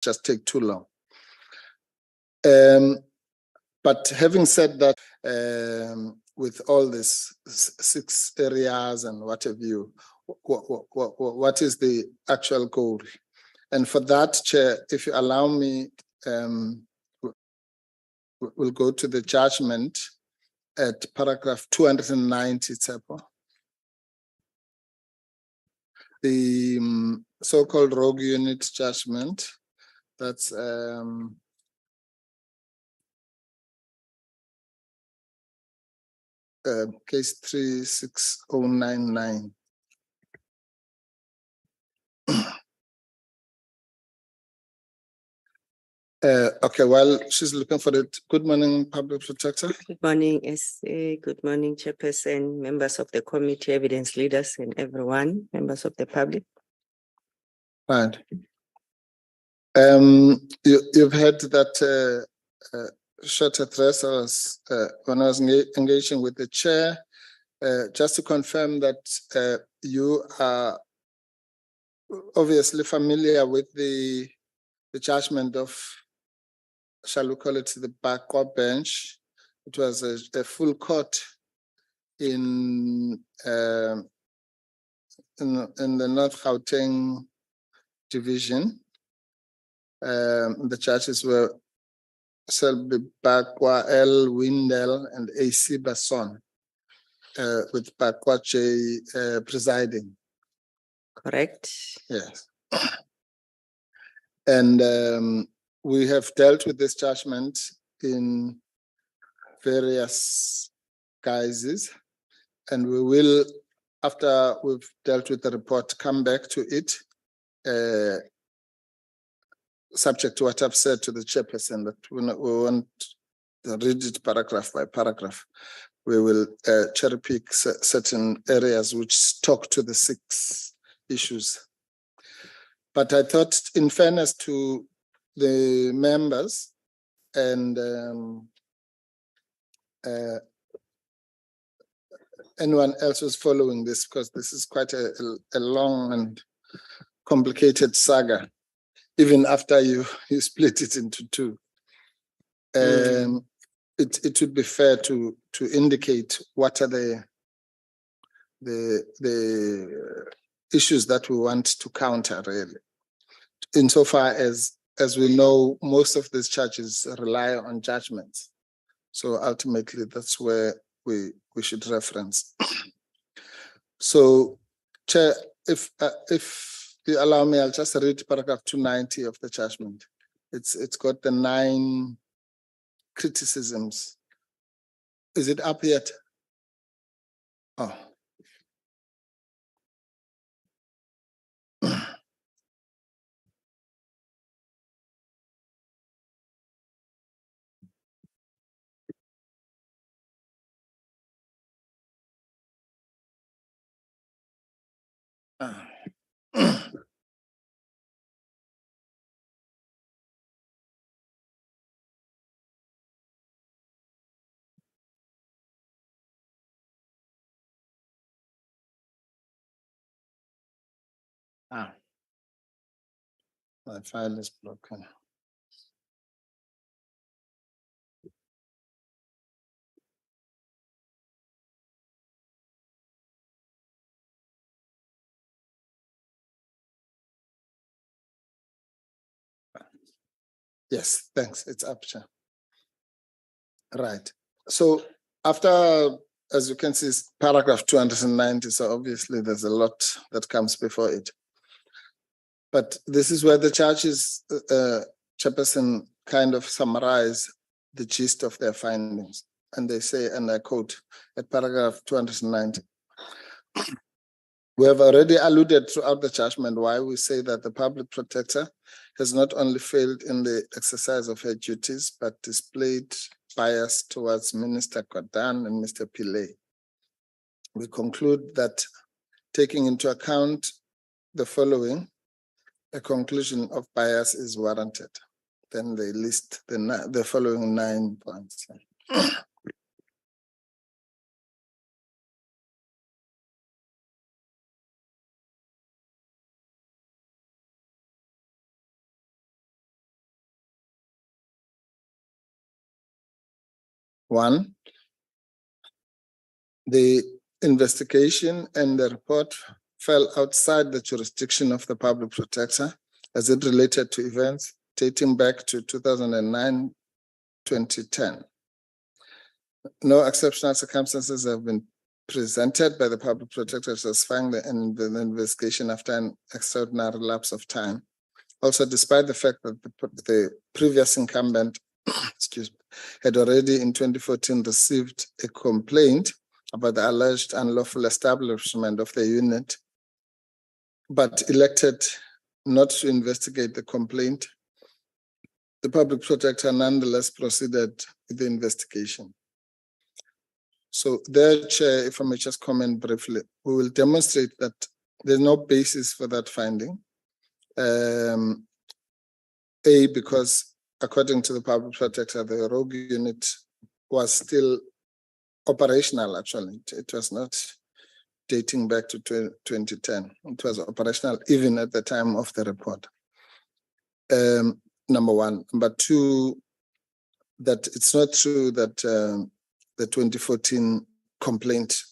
just take too long. But having said that, with all these 6 areas and what have you, what is the actual goal? And for that, Chair, if you allow me, we'll go to the judgment at paragraph 290, Tsepo. The so-called rogue unit judgment, that's case 36099. Okay, while she's looking for it, good morning, Public Protector. Good morning, SA. Good morning, Chairperson, members of the committee, evidence leaders, and everyone, members of the public. Right. You've heard that short address when I was engaging with the chair, just to confirm that you are obviously familiar with the judgment of, shall we call it, the Bakwa bench. It was a full court in the North Gauteng division. The judges were Selby Bakwa, L. Windel, and A.C. Basson, with Bakwa J presiding. Correct. Yes. And we have dealt with this judgment in various guises, and we will, after we've dealt with the report, come back to it, subject to what I've said to the chairperson, that we won't read it paragraph by paragraph. We will cherry pick certain areas which talk to the 6 issues. But I thought, in fairness to the members and anyone else who's following this, because this is quite a long and complicated saga, even after you split it into 2. It would be fair to indicate what are the issues that we want to counter, really. Insofar as we know, most of these charges rely on judgments. So ultimately, that's where we should reference. So, Chair, if you allow me, I'll just read paragraph 290 of the judgment. It's got the 9 criticisms. Is it up yet? Oh. My file is broken. Yes, thanks. It's up, Chair. Right. So after, as you can see, it's paragraph 290, so obviously there's a lot that comes before it. But this is where the judges, chairperson, kind of summarize the gist of their findings. And they say, and I quote, at paragraph 290, we have already alluded throughout the judgment why we say that the public protector has not only failed in the exercise of her duties, but displayed bias towards Minister Gordhan and Mr. Pillay. We conclude that, taking into account the following, a conclusion of bias is warranted. Then they list the following 9 points. One, the investigation and the report fell outside the jurisdiction of the public protector as it related to events dating back to 2009-2010. No exceptional circumstances have been presented by the public protector justifying the investigation after an extraordinary lapse of time. Also, despite the fact that the previous incumbent had already in 2014 received a complaint about the alleged unlawful establishment of the unit, but elected not to investigate the complaint, the public protector nonetheless proceeded with the investigation. So there, Chair, if I may just comment briefly, we will demonstrate that there's no basis for that finding. Because according to the public protector, the rogue unit was still operational, actually. It was not dating back to 2010. It was operational even at the time of the report. Number one. Number two, that it's not true that the 2014 complaint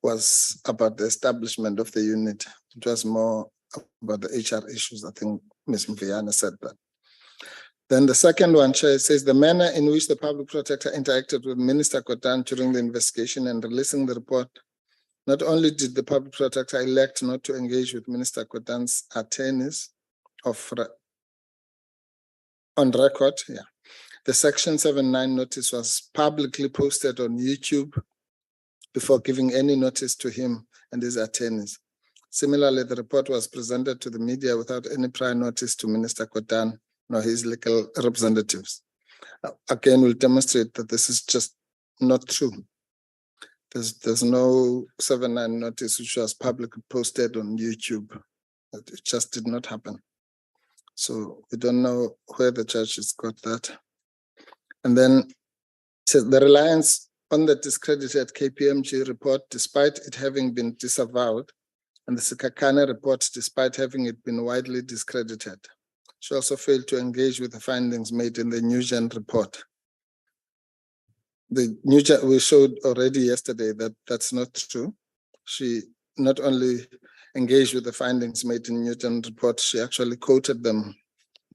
was about the establishment of the unit. It was more about the HR issues. I think Ms. Mkhwebane said that. Then the second one, Chair, says the manner in which the public protector interacted with Minister Kotan during the investigation and releasing the report. Not only did the public protector elect not to engage with Minister Kotan's attorneys on record, the Section 79 notice was publicly posted on YouTube before giving any notice to him and his attorneys. Similarly, the report was presented to the media without any prior notice to Minister Kotan nor his legal representatives. Again, we'll demonstrate that this is just not true. There's no 79 notice which was publicly posted on YouTube. It just did not happen. So we don't know where the judge has got that. And then it says the reliance on the discredited KPMG report, despite it having been disavowed, and the Sikakane report, despite having it been widely discredited. She also failed to engage with the findings made in the Nugent report. We showed already yesterday that that's not true. She not only engaged with the findings made in Nugent report, she actually quoted them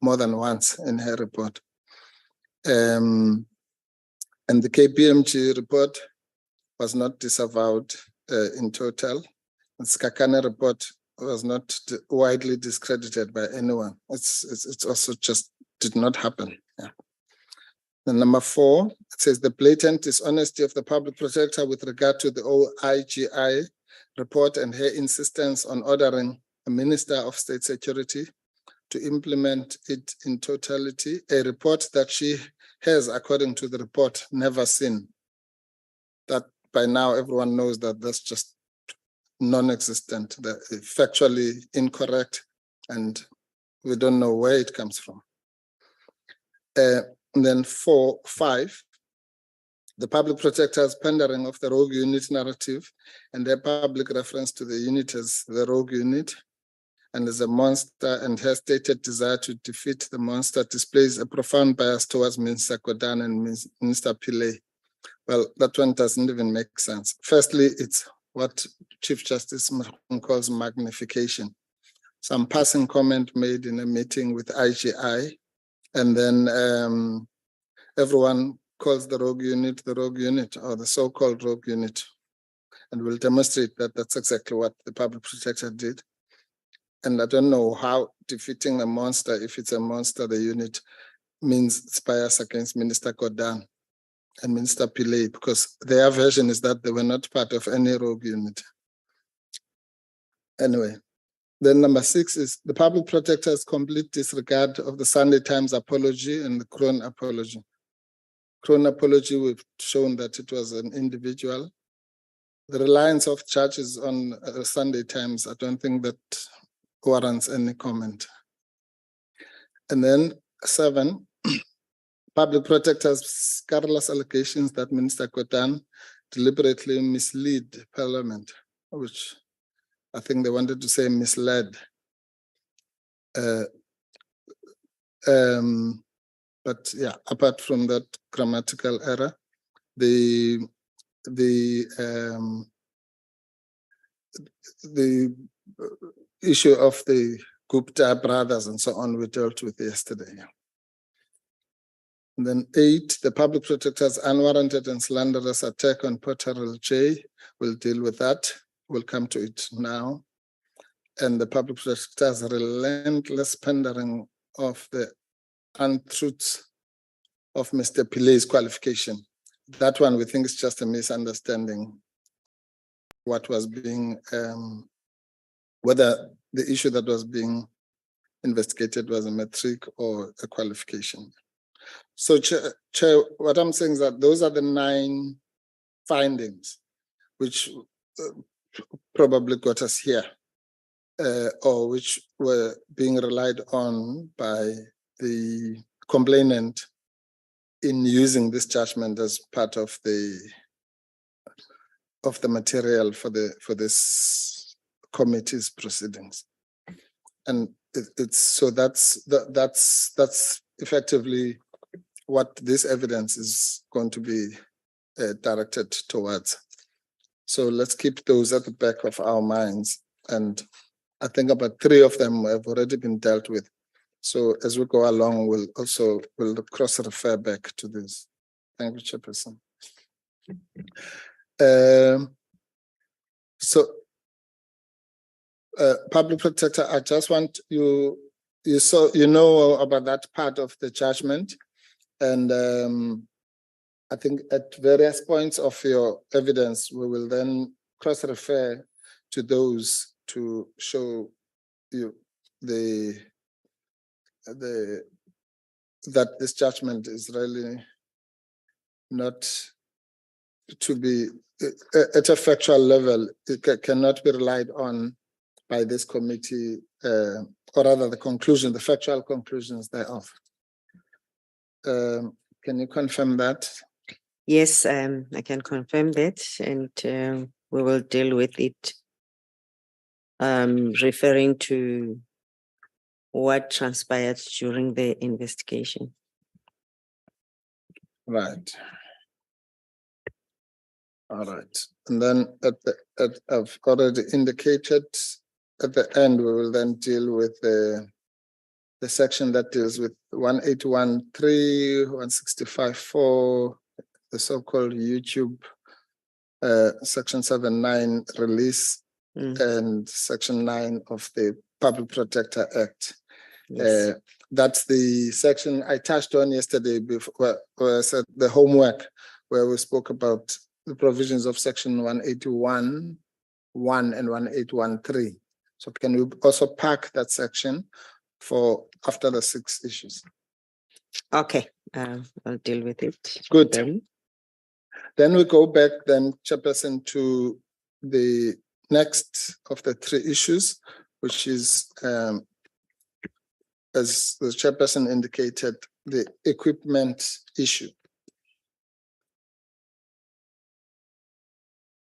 more than once in her report. And the KPMG report was not disavowed in total. The Sikakane report was not widely discredited by anyone. It's also just did not happen. Yeah. Then number 4, it says the blatant dishonesty of the public protector with regard to the OIGI report and her insistence on ordering a Minister of State Security to implement it in totality, a report that she has, according to the report, never seen. That by now everyone knows that that's just non-existent, factually incorrect, and we don't know where it comes from. And then 5, the public protector's pandering of the rogue unit narrative and their public reference to the unit as the rogue unit and as a monster, and her stated desire to defeat the monster displays a profound bias towards Minister Kodan and Minister Pillay. Well, that one doesn't even make sense. Firstly, it's what Chief Justice calls magnification. Some passing comment made in a meeting with IGI, and then everyone calls the rogue unit or the so-called rogue unit. And we'll demonstrate that that's exactly what the public protector did. And I don't know how defeating a monster, if it's a monster, the unit, means it's bias against Minister Kodan and Minister Pillay, because their version is that they were not part of any rogue unit. Anyway, then number 6 is the public protector's complete disregard of the Sunday Times apology and the Kroon apology. Kroon apology, we've shown that it was an individual. The reliance of churches on Sunday Times, I don't think that warrants any comment. And then 7, public protector's scurrilous allegations that Minister Kotan deliberately misled Parliament, which I think they wanted to say misled. But yeah, apart from that grammatical error, the issue of the Gupta brothers and so on we dealt with yesterday. And then 8, the public protector's unwarranted and slanderous attack on Portal J. We'll deal with that. We'll come to it now. And the public protector's relentless pandering of the untruths of Mr. Pilay's qualification. That one we think is just a misunderstanding. What was being, whether the issue that was being investigated was a metric or a qualification. So, Chair, what I'm saying is that those are the 9 findings which probably got us here, or which were being relied on by the complainant in using this judgment as part of the material for this committee's proceedings. And it's so that's effectively what this evidence is going to be directed towards. So let's keep those at the back of our minds. And I think about 3 of them have already been dealt with. So as we go along, we'll cross-refer back to this. Thank you, Chairperson. Public Protector, I just want you know about that part of the judgment. And I think at various points of your evidence, we will then cross-refer to those to show you that this judgment is really not to be at a factual level. It cannot be relied on by this committee, or rather the factual conclusions thereof. Can you confirm that? Yes, I can confirm that, and we will deal with it, referring to what transpired during the investigation. Right. All right. And then I've already indicated at the end, we will then deal with the section that deals with 181.3, 165.4, the so-called YouTube section 7.9 release, and section 9 of the Public Protector Act. Yes. That's the section I touched on yesterday before, where I said the homework, where we spoke about the provisions of section 181.1 and 181.3. So can we also pack that section for after the 6 issues? Okay, I'll deal with it. Good. Then we go back then, Chairperson, to the next of the 3 issues, which is, as the Chairperson indicated, the equipment issue.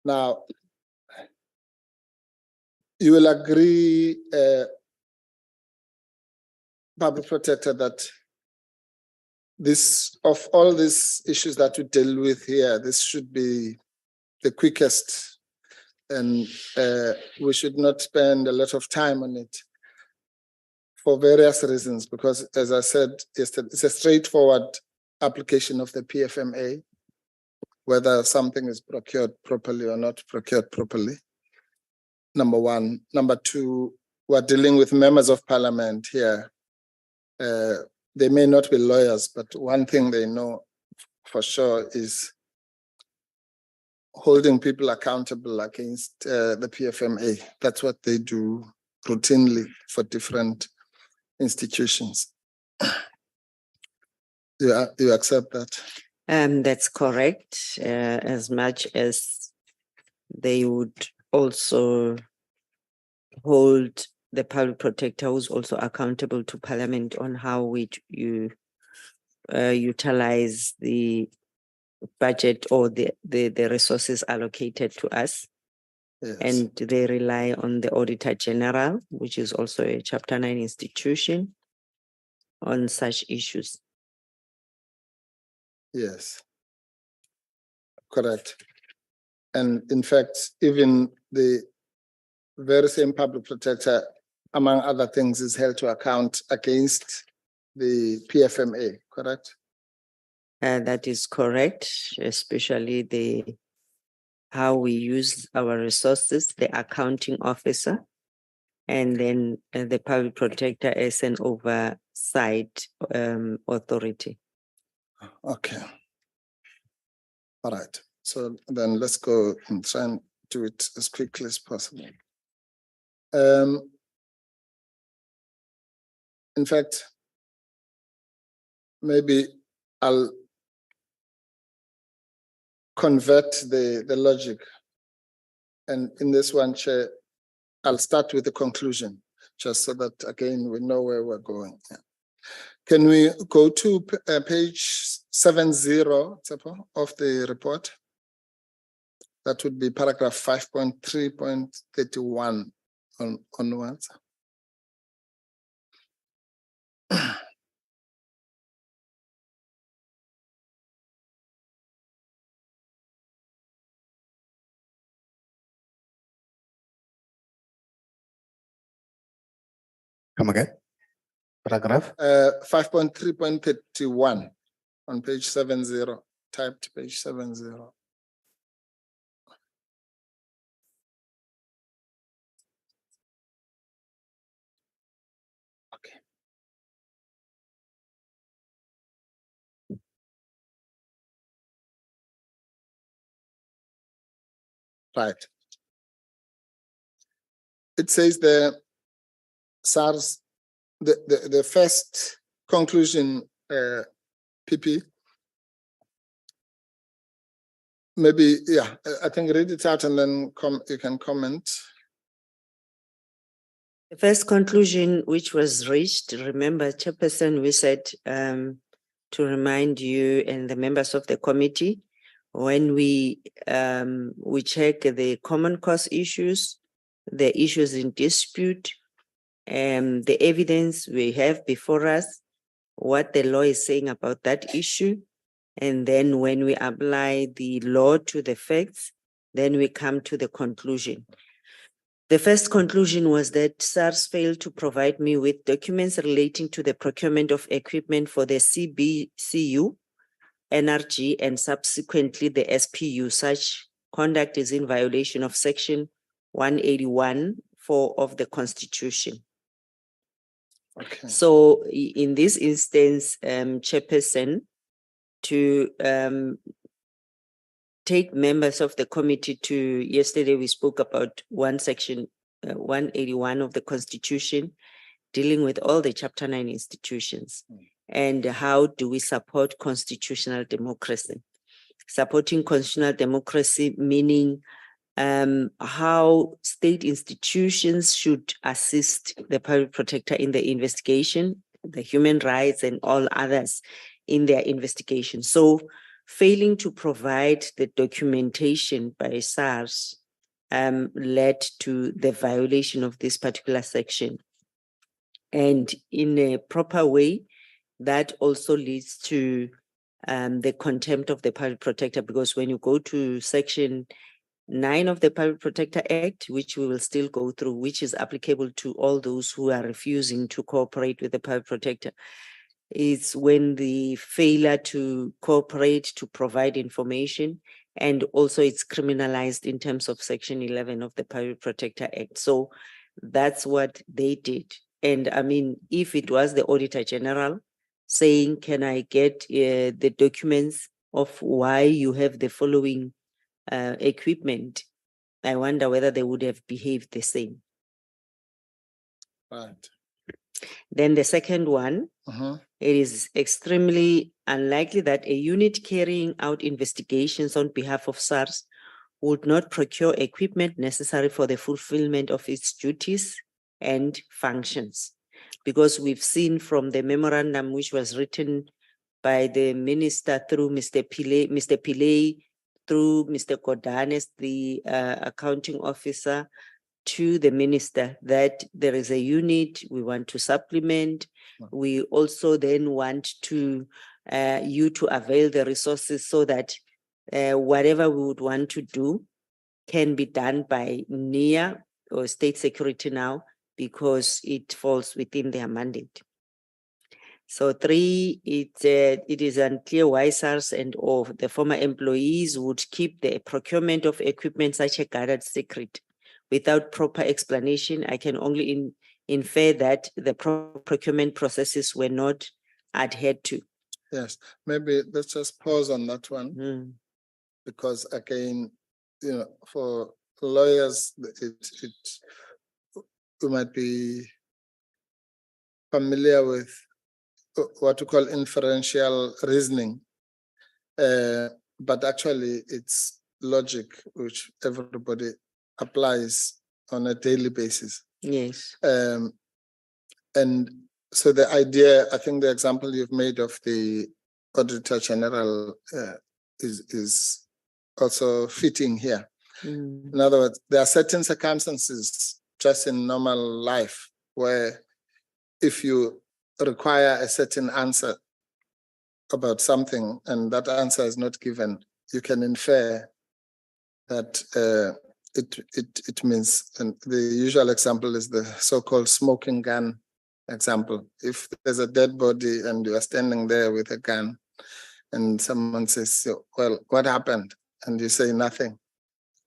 Now, you will agree, Public Protector, that this, of all these issues that we deal with here, this should be the quickest, and we should not spend a lot of time on it for various reasons, because as I said yesterday, it's a straightforward application of the PFMA, whether something is procured properly or not procured properly, number 1. Number 2, we're dealing with members of parliament here. They may not be lawyers, but one thing they know for sure is holding people accountable against the PFMA. That's what they do routinely for different institutions. You accept that? That's correct. As much as they would also hold the public protector, who's also accountable to Parliament on how you utilize the budget or the resources allocated to us. Yes. And they rely on the Auditor General, which is also a Chapter 9 institution, on such issues. Yes. Correct. And in fact, even the very same public protector, among other things, is held to account against the PFMA, correct? That is correct, especially how we use our resources, the accounting officer, and then the public protector as an oversight authority. Okay. All right. So then let's go and try and do it as quickly as possible. In fact, maybe I'll convert the logic. And in this one, Chair, I'll start with the conclusion, just so that, again, we know where we're going. Yeah. Can we go to page 70, Tsepo, of the report? That would be paragraph 5.3.31 onwards. Come again? Paragraph? 5.3.31 on page 70, typed page 70. Okay. Right. It says the SARS, the first conclusion, PP. Maybe, yeah, I think read it out and then you can comment. The first conclusion which was reached, remember, Chairperson, we said to remind you and the members of the committee, when we check the common cause issues, the issues in dispute, the evidence we have before us, what the law is saying about that issue, and then when we apply the law to the facts, then we come to the conclusion. The first conclusion was that SARS failed to provide me with documents relating to the procurement of equipment for the CBCU, NRG, and subsequently the SPU. Such conduct is in violation of section 181(4) of the Constitution. Okay. So in this instance, Chairperson, to take members of the committee to, yesterday we spoke about section 181 of the Constitution, dealing with all the Chapter 9 institutions. And how do we support constitutional democracy? Supporting constitutional democracy, meaning how state institutions should assist the public protector in the investigation, the human rights and all others in their investigation. So failing to provide the documentation by SARS led to the violation of this particular section. And in a proper way, that also leads to the contempt of the public protector, because when you go to section 9 of the Public Protector Act, which we will still go through, which is applicable to all those who are refusing to cooperate with the public protector, is when the failure to cooperate, to provide information, and also it's criminalized in terms of section 11 of the Public Protector Act. So that's what they did. And I mean, if it was the Auditor General saying, can I get the documents of why you have the following equipment, I wonder whether they would have behaved the same. Right. Then the second one, it is extremely unlikely that a unit carrying out investigations on behalf of SARS would not procure equipment necessary for the fulfillment of its duties and functions. Because we've seen from the memorandum which was written by the minister through Mr. Pillay, through Mr. Kodanes, the accounting officer, to the minister, that there is a unit we want to supplement. We also then want to you to avail the resources so that whatever we would want to do can be done by NIA or state security now because it falls within their mandate. So 3, it is unclear why SARS and or the former employees would keep the procurement of equipment such a guarded secret. Without proper explanation, I can only infer that the procurement processes were not adhered to. Yes, maybe let's just pause on that one. Mm. Because again, for lawyers, we might be familiar with what we call inferential reasoning, but actually it's logic which everybody applies on a daily basis. Yes. And so the idea, I think the example you've made of the Auditor General is also fitting here. Mm. In other words, there are certain circumstances just in normal life where if you require a certain answer about something and that answer is not given, you can infer that it means, and the usual example is the so-called smoking gun example. If there's a dead body and you are standing there with a gun and someone says, well, what happened? And you say nothing.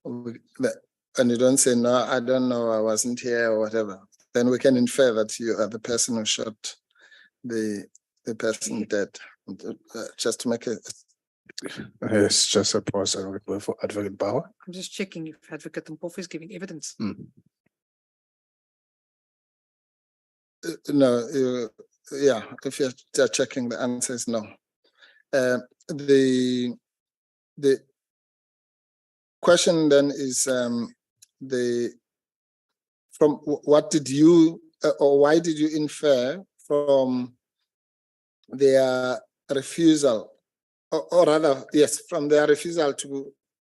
And you don't say, no, I don't know, I wasn't here or whatever. Then we can infer that you are the person who shot the person dead. Just to make it. Yes, just a pause for Advocate Bauer. I'm just checking if Advocate Mpofu is giving evidence. No, yeah, if you're checking, the answer is no. The question then is from what did you or why did you infer from their refusal, or rather, yes, from their refusal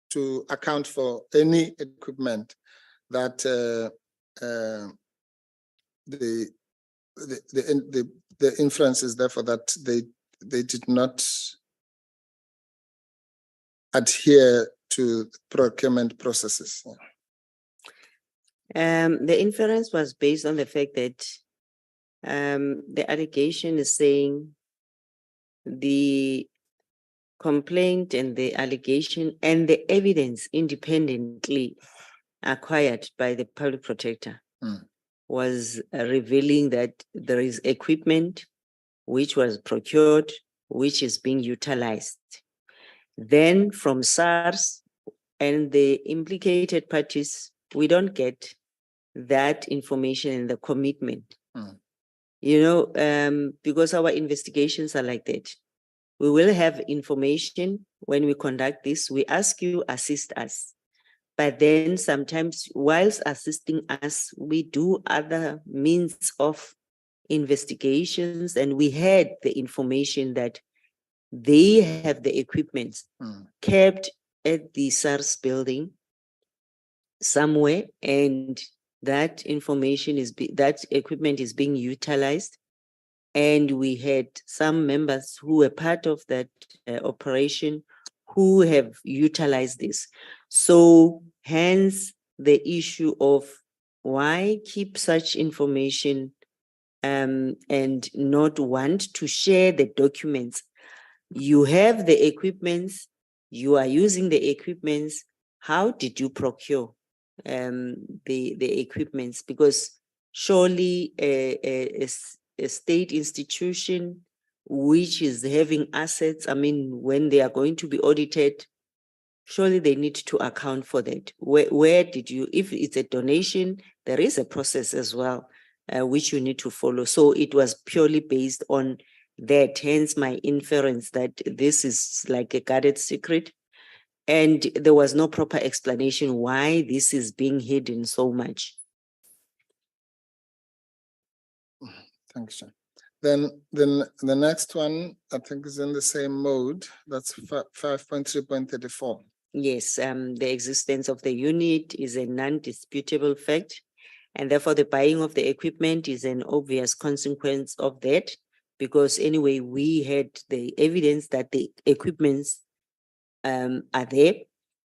to account for any equipment that the inference is therefore that they did not adhere to procurement processes. The inference was based on the fact that the allegation is saying the complaint and the allegation and the evidence independently acquired by the public protector was revealing that there is equipment which was procured, which is being utilized. Then from SARS and the implicated parties, we don't get that information and the commitment. Because our investigations are like that. We will have information when we conduct this. We ask you, assist us. But then sometimes whilst assisting us, we do other means of investigations, and we had the information that they have the equipment kept at the SARS building somewhere, and that information that equipment is being utilized. And we had some members who were part of that operation who have utilized this. So hence the issue of why keep such information and not want to share the documents. You have the equipments, you are using the equipments. How did you procure the equipments? Because surely a state institution which is having assets, I mean, when they are going to be audited, surely they need to account for that. Where did you, if it's a donation, there is a process as well, which you need to follow. So it was purely based on that, hence my inference that this is like a guarded secret. And there was no proper explanation why this is being hidden so much. Thanks, John. Then the next one, I think, is in the same mode. That's 5.3.34. Yes, the existence of the unit is a non-disputable fact, and therefore the buying of the equipment is an obvious consequence of that, because anyway, we had the evidence that the equipments are there.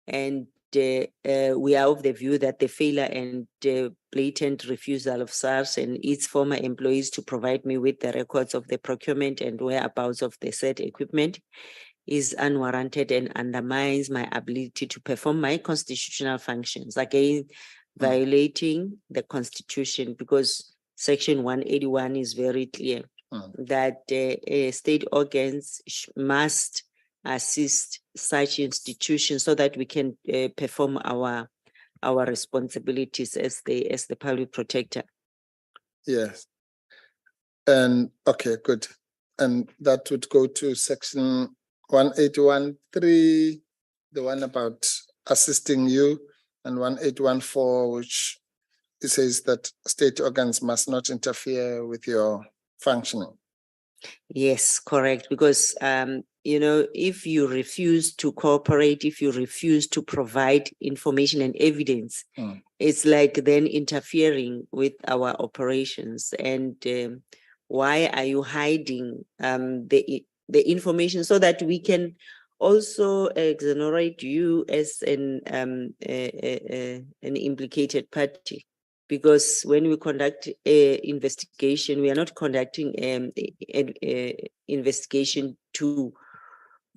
And we are of the view that the failure and blatant refusal of SARS and its former employees to provide me with the records of the procurement and whereabouts of the said equipment is unwarranted and undermines my ability to perform my constitutional functions, again violating the Constitution, because Section 181 is very clear that state organs must assist such institutions so that we can perform our responsibilities as the public protector. Yes. And okay, good. And that would go to section 181.3, the one about assisting you, and 181.4, which it says that state organs must not interfere with your functioning. Yes, correct. Because if you refuse to cooperate, if you refuse to provide information and evidence, it's like then interfering with our operations. And why are you hiding the information so that we can also exonerate you as an implicated party? Because when we conduct an investigation, we are not conducting an investigation to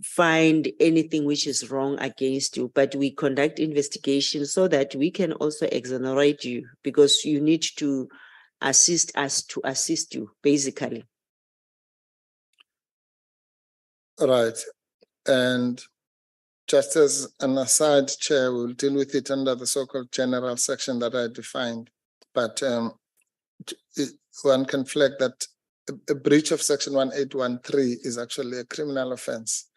find anything which is wrong against you, but we conduct investigation so that we can also exonerate you, because you need to assist us to assist you, basically. Right. And just as an aside, Chair, we'll deal with it under the so-called general section that I defined. But one can flag that a breach of section 181.3 is actually a criminal offense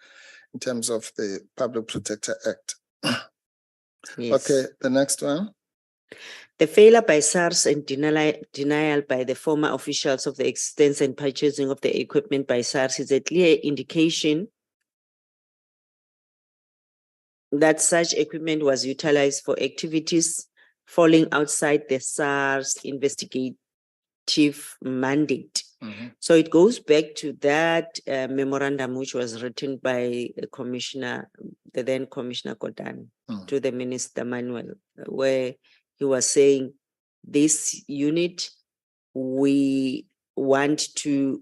in terms of the Public Protector Act. Yes. Okay, the next one. The failure by SARS and denial by the former officials of the existence and purchasing of the equipment by SARS is a clear indication that such equipment was utilized for activities falling outside the SARS investigative mandate. So it goes back to that memorandum which was written by the then Commissioner Kodan to the Minister Manuel, where he was saying, this unit, we want to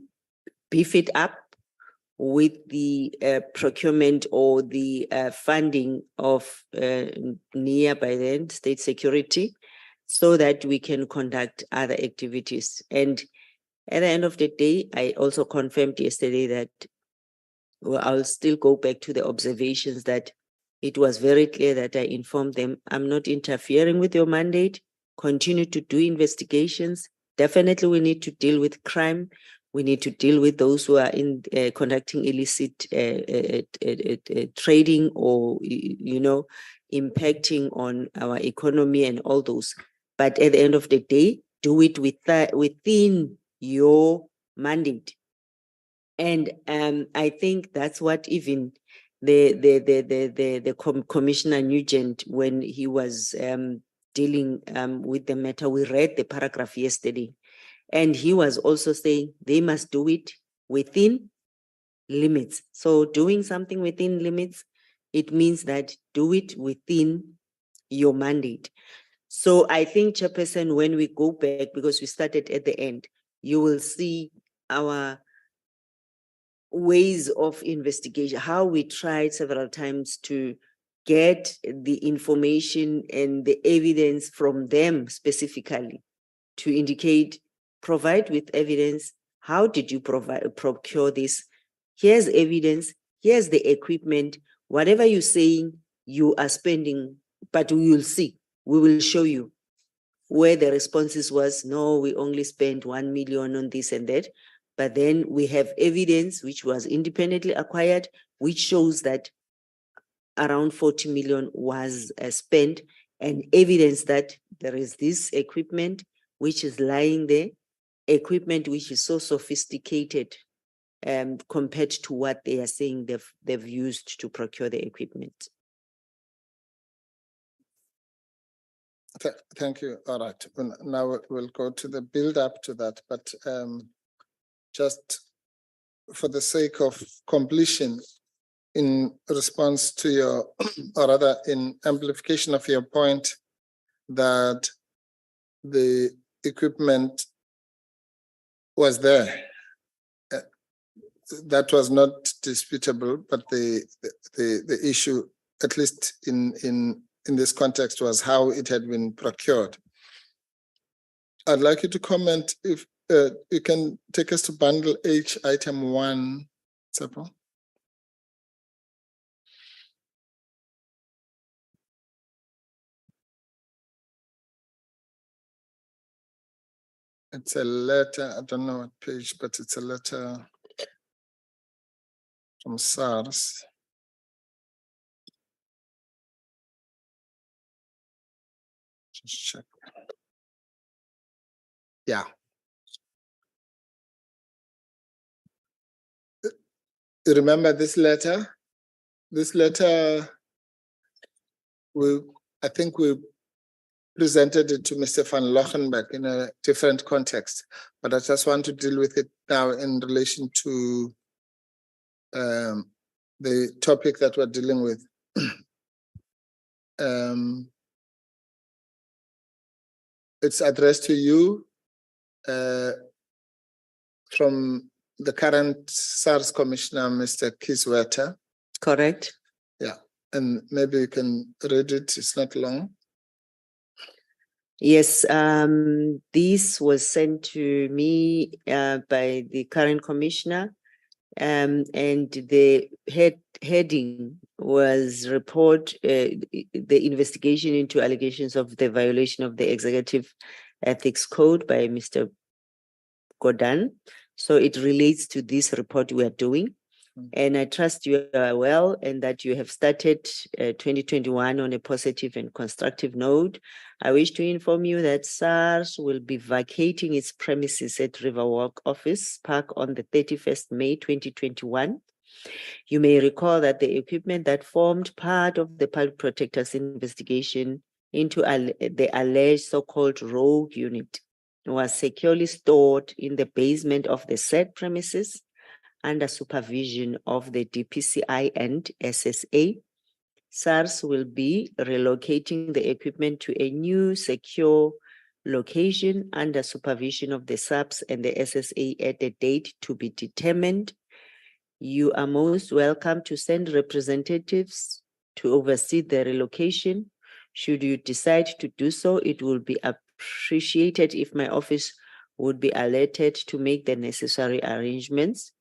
beef it up with the procurement or the funding of nearby then state security, so that we can conduct other activities. And at the end of the day, I also confirmed yesterday that, well, I'll still go back to the observations that it was very clear that I informed them, I'm not interfering with your mandate, continue to do investigations. Definitely we need to deal with crime. We need to deal with those who are in conducting illicit trading or, impacting on our economy and all those. But at the end of the day, do it within your mandate. And I think that's what even the Commissioner Nugent, when he was dealing with the matter, we read the paragraph yesterday. And he was also saying they must do it within limits. So doing something within limits, it means that do it within your mandate. So I think, Chairperson, when we go back, because we started at the end, you will see our ways of investigation, how we tried several times to get the information and the evidence from them specifically to indicate, provide with evidence. How did you procure this? Here's evidence. Here's the equipment. Whatever you're saying, you are spending, but we will see. We will show you where the responses was, no, we only spent 1 million on this and that. But then we have evidence which was independently acquired, which shows that around 40 million was spent, and evidence that there is this equipment which is lying there, equipment which is so sophisticated compared to what they are saying they've used to procure the equipment. Thank you. All right. Now we'll go to the build up to that, but just for the sake of completion, in response to your, or rather in amplification of your point that the equipment was there. That was not disputable, but the issue, at least in this context, was how it had been procured. I'd like you to comment if you can take us to bundle H, item 1, Tsepo. It's a letter, I don't know what page, but it's a letter from SARS. Just check. Yeah. You remember this letter? This letter, I think we presented it to Mr. van Lochenberg in a different context, but I just want to deal with it now in relation to the topic that we're dealing with. It's addressed to you from the current SARS Commissioner, Mr. Kisweta. Correct. Yeah, and maybe you can read it, it's not long. Yes, this was sent to me by the current commissioner, and the heading was report the investigation into allegations of the violation of the Executive Ethics Code by Mr. Godan. So it relates to this report we are doing. And I trust you are well and that you have started 2021 on a positive and constructive note. I wish to inform you that SARS will be vacating its premises at Riverwalk Office Park on the 31st May 2021. You may recall that the equipment that formed part of the Public Protector's investigation into the alleged so-called rogue unit was securely stored in the basement of the said premises under supervision of the DPCI and SSA. SARS will be relocating the equipment to a new secure location under supervision of the SAPS and the SSA at a date to be determined. You are most welcome to send representatives to oversee the relocation. Should you decide to do so, it will be appreciated if my office would be alerted to make the necessary arrangements.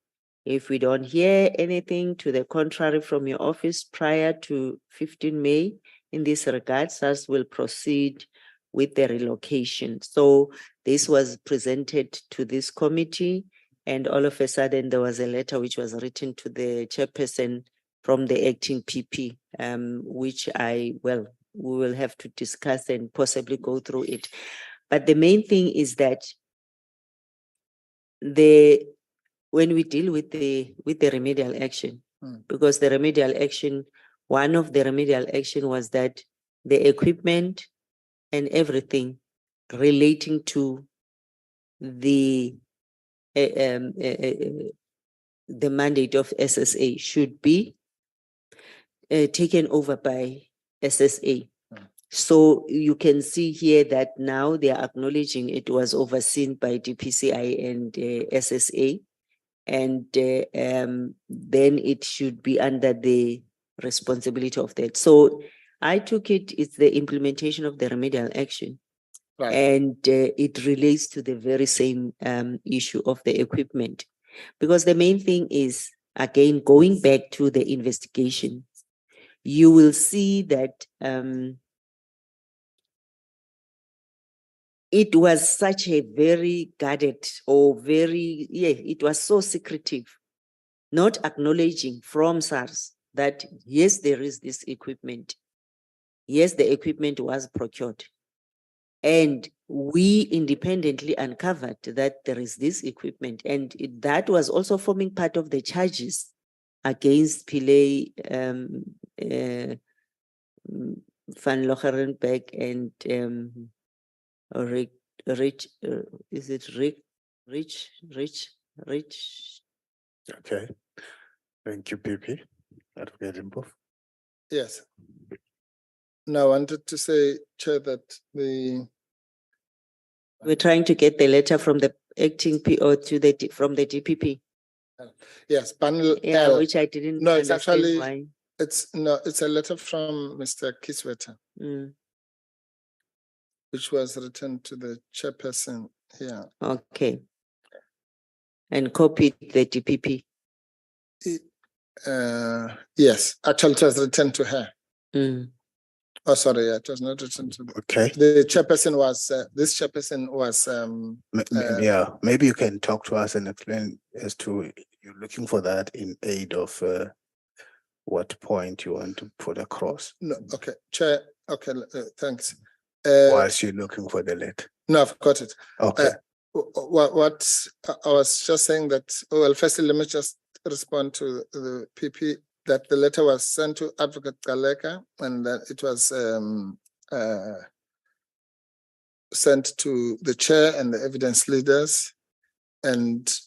If we don't hear anything to the contrary from your office prior to 15 May in this regard, SARS will proceed with the relocation. So this was presented to this committee, and all of a sudden there was a letter which was written to the chairperson from the acting PP, which we will have to discuss and possibly go through it. But the main thing is that when we deal with the remedial action, because the remedial action, one of the remedial action was that the equipment and everything relating to the mandate of SSA should be taken over by SSA. So you can see here that now they are acknowledging it was overseen by DPCI and SSA. And then it should be under the responsibility of that. So I took it's the implementation of the remedial action. Right. And it relates to the very same issue of the equipment. Because the main thing is, again, going back to the investigation, you will see that it was such a very guarded or it was so secretive, not acknowledging from SARS that yes, there is this equipment. Yes, the equipment was procured. And we independently uncovered that there is this equipment. And that was also forming part of the charges against Pillay, Van Locherenbeck and Rich, is it Rich? Okay, thank you, PP. Advocate Mpofu. Yes. Now, I wanted to say, Chair, that We're trying to get the letter from the acting PO to from the DPP. yes, panel Yeah, L. which I didn't No, it's understand actually- why. It's a letter from Mr. Kisweta, Mm, which was written to the chairperson here. okay. And copied the DPP. Yes, actually, it was written to her. Mm, Oh, sorry, it was not written to Okay. the chairperson. Was this chairperson was Yeah, maybe you can talk to us and explain as to you're looking for that in aid of what point you want to put across no, okay, Chair. Okay, thanks. whilst you're looking for the letter. No, I've got it. Okay. What I was just saying that, well, firstly, let me just respond to the PP that the letter was sent to Advocate Galeka and that it was sent to the chair and the evidence leaders and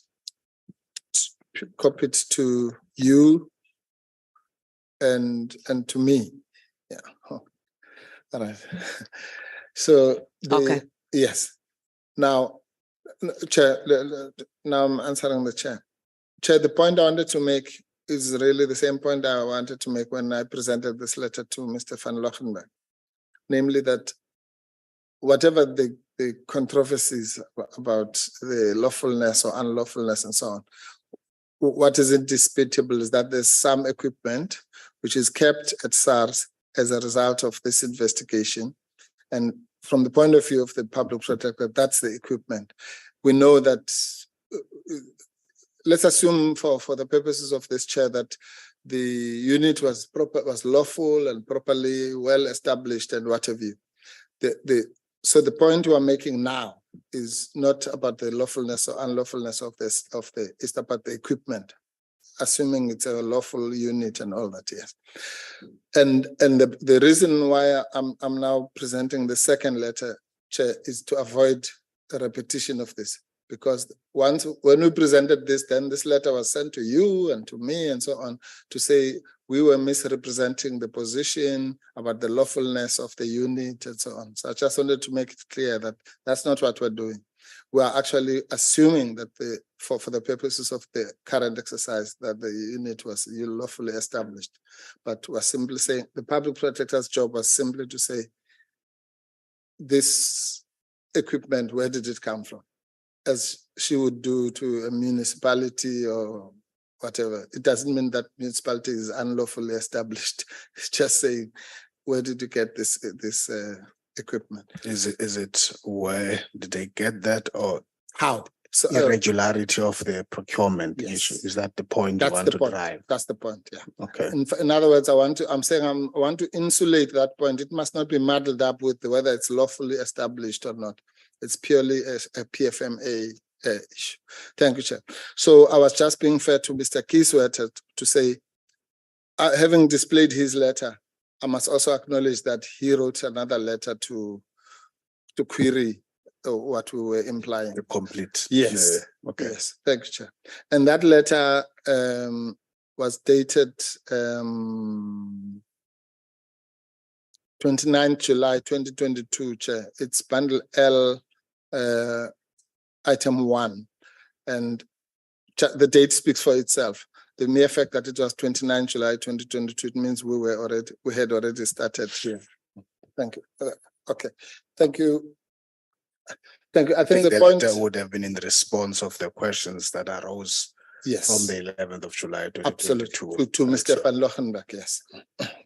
copied to you and to me. Yeah. Oh. All right. So Okay. yes. Now, Chair, now I'm answering the chair. Chair, the point I wanted to make is really the same point I wanted to make when I presented this letter to Mr. van Lochenberg, namely that whatever the controversies about the lawfulness or unlawfulness and so on, what is indisputable is that there's some equipment which is kept at SARS as a result of this investigation. And from the point of view of the public protector, that's the equipment. We know that, let's assume for the purposes of this chair that the unit was lawful and properly well established and what have you. So the point we are making now is not about the lawfulness or unlawfulness of this it's about the equipment, assuming it's a lawful unit and all that, yes. And the reason why I'm now presenting the second letter, Chair, is to avoid a repetition of this. Because when we presented this, then this letter was sent to you and to me and so on to say we were misrepresenting the position about the lawfulness of the unit and so on. So I just wanted to make it clear that that's not what we're doing. We are actually assuming that for the purposes of the current exercise that the unit was lawfully established. But we're simply saying the public protector's job was simply to say this equipment, where did it come from? As she would do to a municipality or whatever. It doesn't mean that municipality is unlawfully established. It's just saying, where did you get this equipment? Is it where did they get that, or how? So, irregularity of the procurement yes. issue? Is that the point you that's want the to point. drive? That's the point, yeah. Okay. In other words, I want to insulate that point. It must not be muddled up with whether it's lawfully established or not. It's purely a PFMA issue. Thank you, Chair. So I was just being fair to Mr. Kisweta to say, having displayed his letter, I must also acknowledge that he wrote another letter to query what we were implying. The complete. Yes. Okay. Yes. Thank you, Chair. And that letter was dated 29th July 2022, Chair. It's bundle L, item 1. And the date speaks for itself. The mere fact that it was 29 July 2022, it means we had already started here. Thank you. Okay. Thank you. Thank you. I think the point would have been in the response of the questions that arose from the 11th of July 2022. Absolutely. To Mr. Van Lochenberg, yes.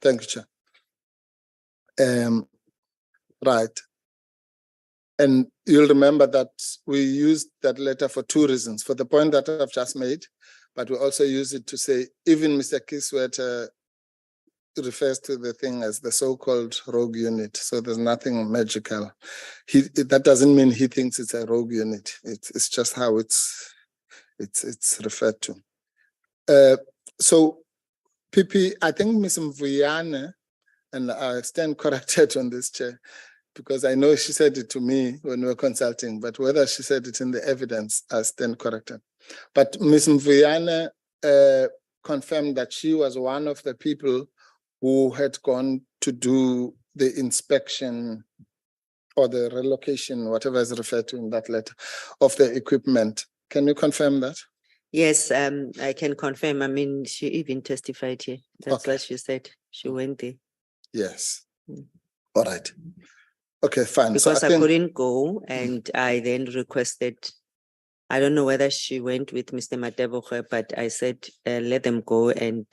Thank you, Chair. Right. And you'll remember that we used that letter for two reasons. For the point that I've just made, but we also use it to say, even Mr. Kisweta refers to the thing as the so-called rogue unit. So there's nothing magical. That doesn't mean he thinks it's a rogue unit. It's just how it's referred to. So PP, I think Ms. Mkhwebane, and I stand corrected on this, Chair, because I know she said it to me when we were consulting, but whether she said it in the evidence, I stand corrected. But Ms. Mkhwebane confirmed that she was one of the people who had gone to do the inspection or the relocation, whatever is referred to in that letter, of the equipment. Can you confirm that? Yes, I can confirm. I mean, she even testified here. That's Okay. what she said. She went there Yes. Mm. All right. Okay, fine. So because I think, couldn't go, and I then requested. I don't know whether she went with Mr. Mateboge, but I said, let them go and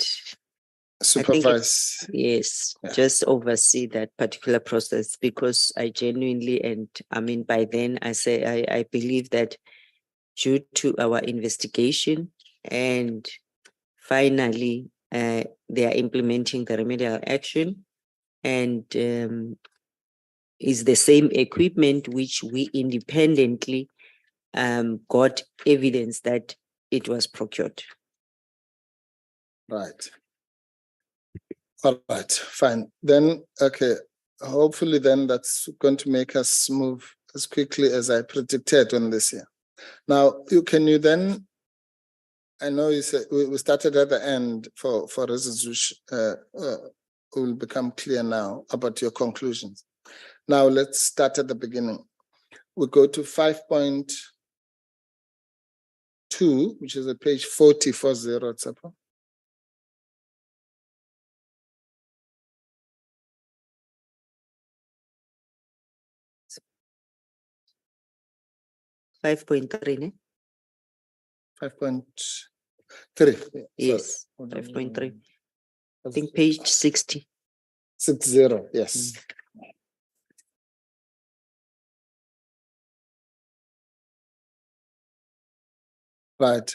supervise. yes, Yeah. just oversee that particular process, because I genuinely, and I mean, by then I say, I believe that due to our investigation and finally, they are implementing the remedial action, and is the same equipment which we independently got evidence that it was procured. Right. All right, fine. Then, okay, hopefully then that's going to make us move as quickly as I predicted on this year. Now, can you then, I know you said we started at the end for reasons which will become clear now about your conclusions. Now let's start at the beginning. We go to 5.2, which is at page 40, Tshepo. 5.3, 5.3. yes, 5.3. I think page 60. 60, yes. Right.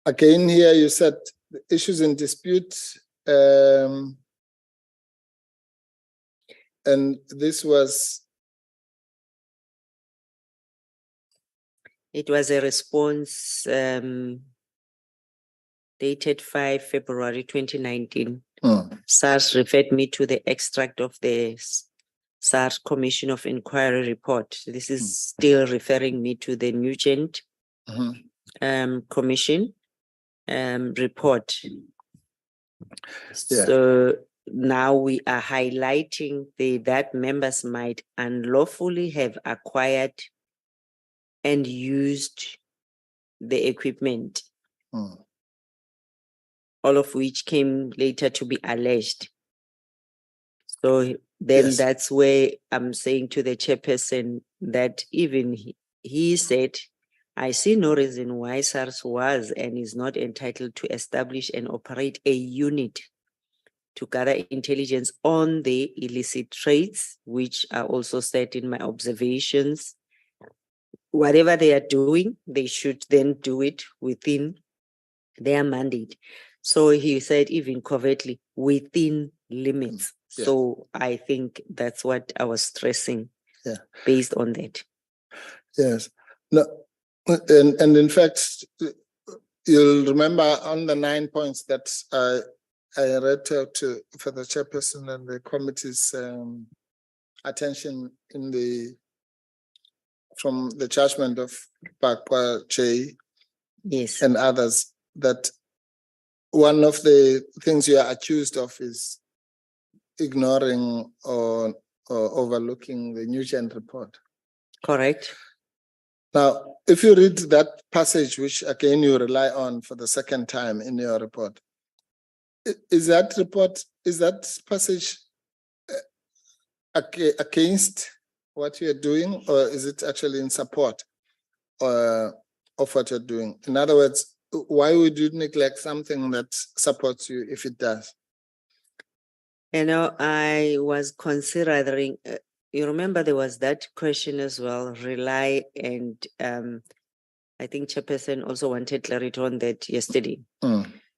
Again, here you said the issues in dispute, and this was. It was a response dated 5 February 2019. SARS referred me to the extract of the SARS Commission of Inquiry report. This is still referring me to the Nugent Commission report. Yeah. So now we are highlighting that members might unlawfully have acquired and used the equipment, all of which came later to be alleged. So then Yes. that's where I'm saying to the chairperson that even he said, I see no reason why SARS was and is not entitled to establish and operate a unit to gather intelligence on the illicit trades, which are also set in my observations. Whatever they are doing, they should then do it within their mandate. So he said, even covertly, within limits. Yeah. So I think that's what I was stressing based on that. Yes. No, and in fact, you'll remember on the 9 points that I read out for the chairperson and the committee's attention from the judgment of Bakwa J Yes. and others, that one of the things you are accused of is ignoring or overlooking the Nugent report. Correct. Now, if you read that passage, which again you rely on for the second time in your report, is that passage against what you're doing, or is it actually in support of what you're doing? In other words, why would you neglect something that supports you if it does? You know, I was considering, you remember there was that question as well, rely, and I think chairperson also wanted clarity on that yesterday.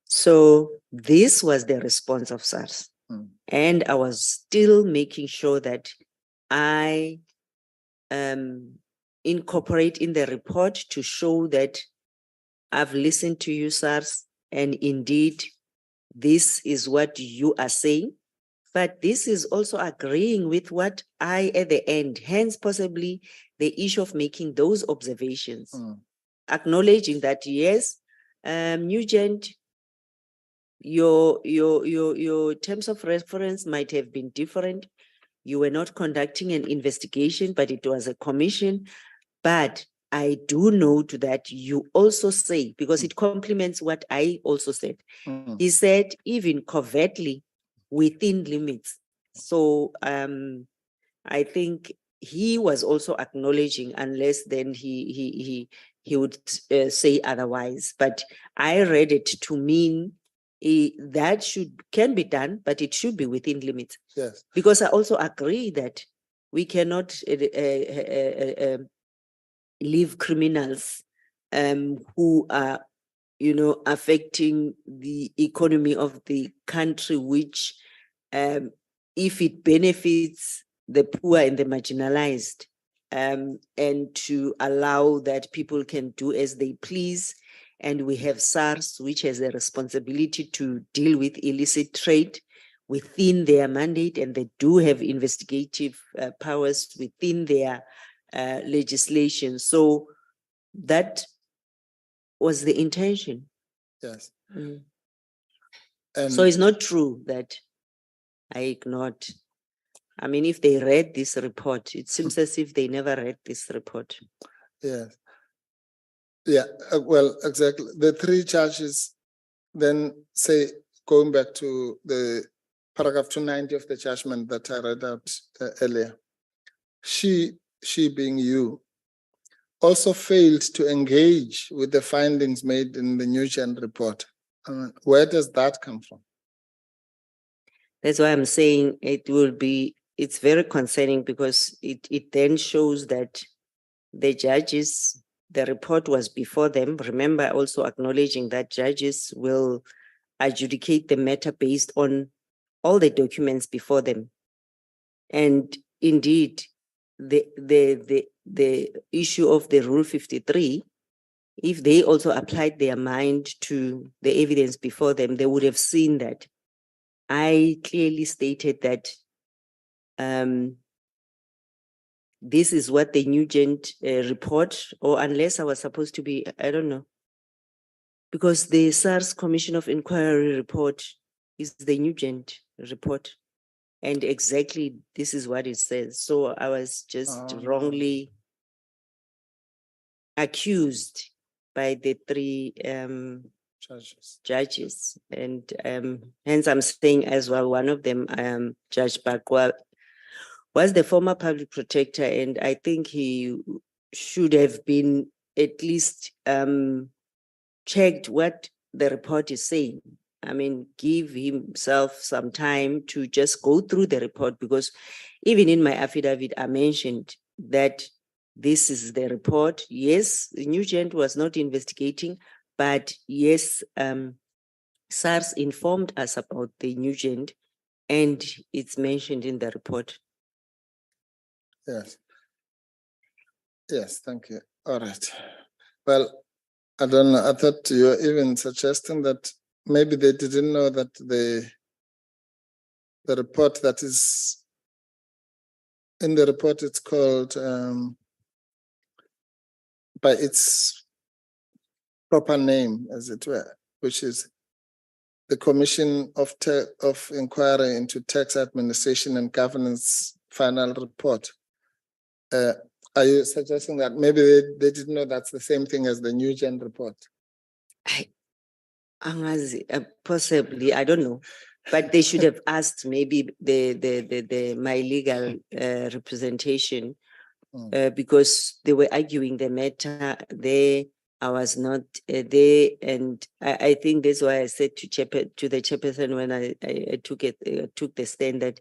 So this was the response of SARS. And I was still making sure that I incorporate in the report to show that I've listened to you, SARS, and indeed, this is what you are saying. But this is also agreeing with what I at the end, hence possibly the issue of making those observations, acknowledging that yes, Nugent your terms of reference might have been different. You were not conducting an investigation, but it was a commission. But I do note that you also say, because it complements what I also said, Mm. he said even covertly within limits. So I think he was also acknowledging, unless then he would say otherwise. But I read it to mean that can be done, but it should be within limits. Yes. Because I also agree that we cannot leave criminals who are, affecting the economy of the country, which if it benefits the poor and the marginalized, and to allow that people can do as they please. And we have SARS, which has a responsibility to deal with illicit trade within their mandate, and they do have investigative powers within their legislation. So that was the intention. Yes. Mm. And So it's not true that I ignored. I mean, if they read this report, it seems as if they never read this report. yes. Yeah, well, exactly. The three charges then say, going back to the paragraph 290 of the judgment that I read out earlier, she being you, also failed to engage with the findings made in the Nugent report. Where does that come from? That's why I'm saying it's very concerning, because it then shows that the judges, the report was before them. Remember, also acknowledging that judges will adjudicate the matter based on all the documents before them. And indeed, the issue of the Rule 53, if they also applied their mind to the evidence before them, they would have seen that I clearly stated that this is what the Nugent report, or unless I was supposed to be, I don't know, because the SARS Commission of Inquiry report is the Nugent report. And exactly this is what it says. So I was just wrongly accused by the three judges. And hence I'm saying as well, one of them, Judge Bakwa, was the former public protector, and I think he should have been at least checked what the report is saying. I mean, give himself some time to just go through the report, because even in my affidavit, I mentioned that this is the report. Yes, Nugent was not investigating, but yes, SARS informed us about the Nugent, and it's mentioned in the report. Yes. Yes, thank you. All right. Well, I don't know. I thought you were even suggesting that maybe they didn't know that the report that is in the report, it's called by its proper name, as it were, which is the Commission of Inquiry into Tax Administration and Governance final report. Are you suggesting that maybe they didn't know that's the same thing as the Nugent report? Possibly, I don't know, but they should have asked maybe my legal representation, because they were arguing the matter there. I was not there, and I think that's why I said to the chairperson when I took the stand, that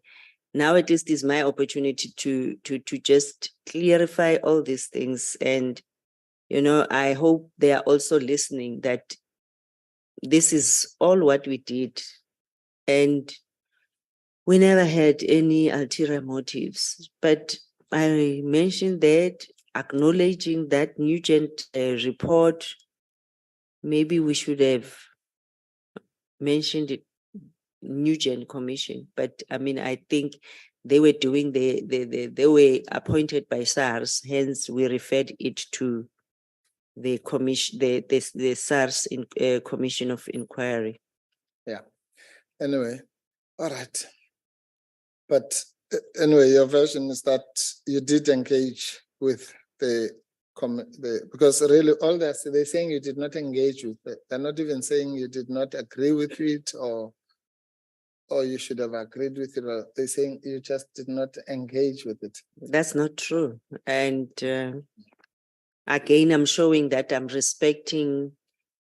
now at least is my opportunity to just clarify all these things. And I hope they are also listening, that this is all what we did, and we never had any ulterior motives. But I mentioned that, acknowledging that Nugent report, maybe we should have mentioned it, Nugent Commission. But I mean, I think they were doing they were appointed by SARS, hence we referred it to the commission, the SARS Commission of Inquiry. Yeah. Anyway, all right. But anyway, your version is that you did engage with because really all they're saying you did not engage with it. They're not even saying you did not agree with it or you should have agreed with it. Or they're saying you just did not engage with it. That's not true. And again, I'm showing that I'm respecting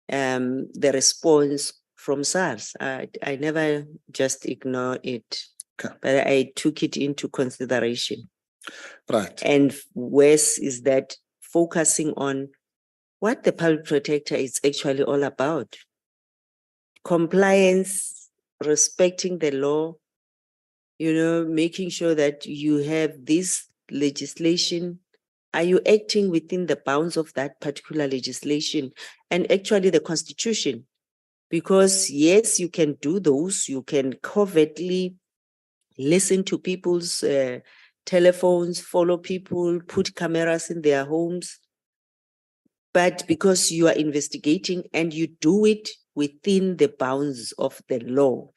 the response from SARS. I never just ignore it, Okay. but I took it into consideration. Right. And worse is that focusing on what the public protector is actually all about. Compliance, respecting the law, making sure that you have this legislation. Are you acting within the bounds of that particular legislation and actually the Constitution? Because yes, you can do those, you can covertly listen to people's telephones, follow people, put cameras in their homes. But because you are investigating and you do it within the bounds of the law,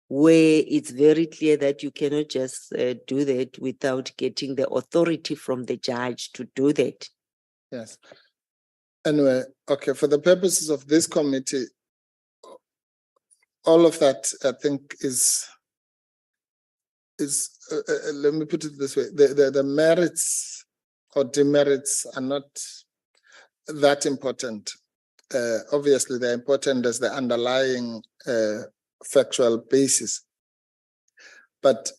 where it's very clear that you cannot just do that without getting the authority from the judge to do that. Yes. Anyway, okay, for the purposes of this committee, all of that I think is let me put it this way: the merits or demerits are not that important. Obviously, they're important as the underlying factual basis. But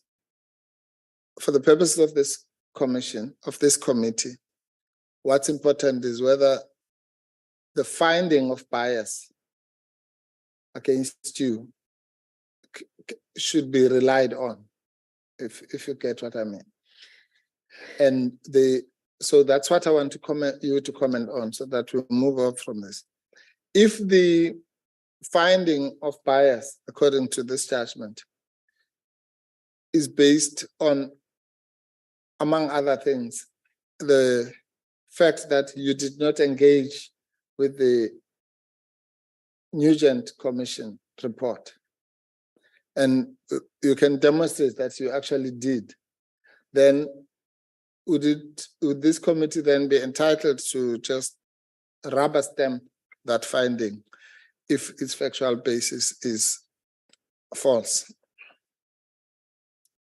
for the purposes of this commission, of this committee, what's important is whether the finding of bias against you should be relied on, if you get what I mean. And so that's what I want you to comment on, so that we move on from this. If the finding of bias, according to this judgment, is based on, among other things, the fact that you did not engage with the Nugent Commission report, and you can demonstrate that you actually did, then would this committee then be entitled to just rubber stamp that finding if its factual basis is false?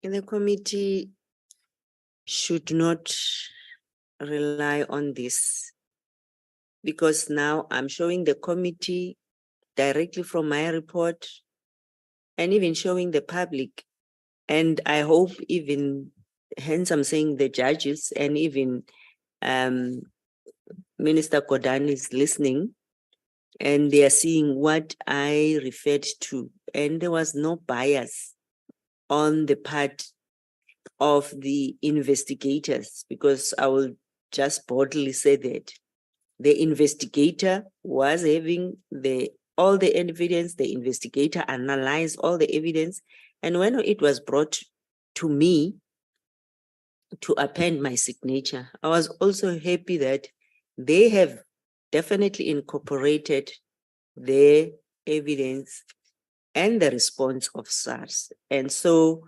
And the committee should not rely on this, because now I'm showing the committee directly from my report and even showing the public. And I hope even, hence I'm saying the judges and even Minister Kodan is listening, and they are seeing what I referred to. And there was no bias on the part of the investigators, because I will just boldly say that the investigator was having all the evidence, the investigator analyzed all the evidence. And when it was brought to me to append my signature, I was also happy that they have definitely incorporated their evidence and the response of SARS. And so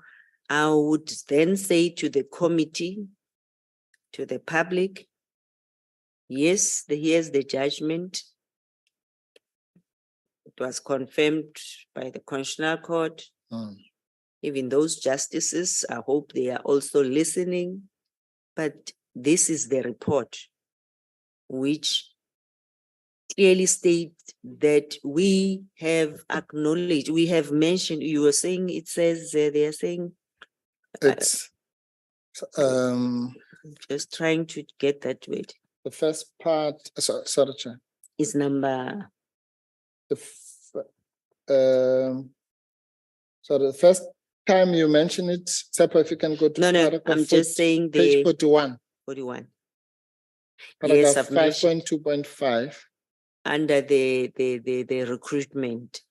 I would then say to the committee, to the public, yes, here's the judgment. It was confirmed by the Constitutional Court. Even those justices, I hope they are also listening. But this is the report, which clearly states that we have acknowledged, we have mentioned, you were saying, it says, they are saying. It's just trying to get that word. the first part, sorry, Chair. Is number. So the first time you mention it, Sepa, if you can go to No, I'm just saying page 41. 41. Paragraph Yes, 5.2.5. Under the recruitment.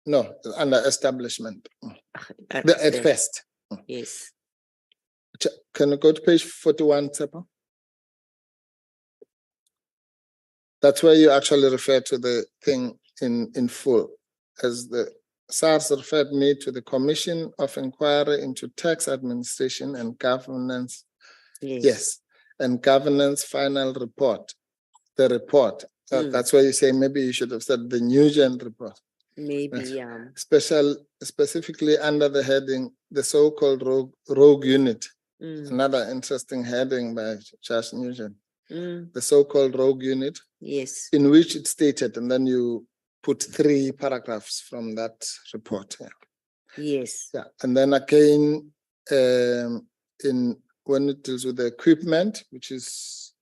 No, under establishment. At first. Yes. Can you go to page 41, Sepa? That's where you actually refer to the thing in full. As the SARS referred me to the Commission of Inquiry into Tax Administration and Governance. Yes. And Governance final report. The report. That's why you say maybe you should have said the Nugent report. Maybe, Yes. Specifically under the heading, the so-called rogue unit. Another interesting heading by Charles Nugent. The so-called rogue unit. Yes. In which it stated, and then you put 3 paragraphs from that report. Yeah. Yes. Yeah. And then again, when it deals with the equipment, which is,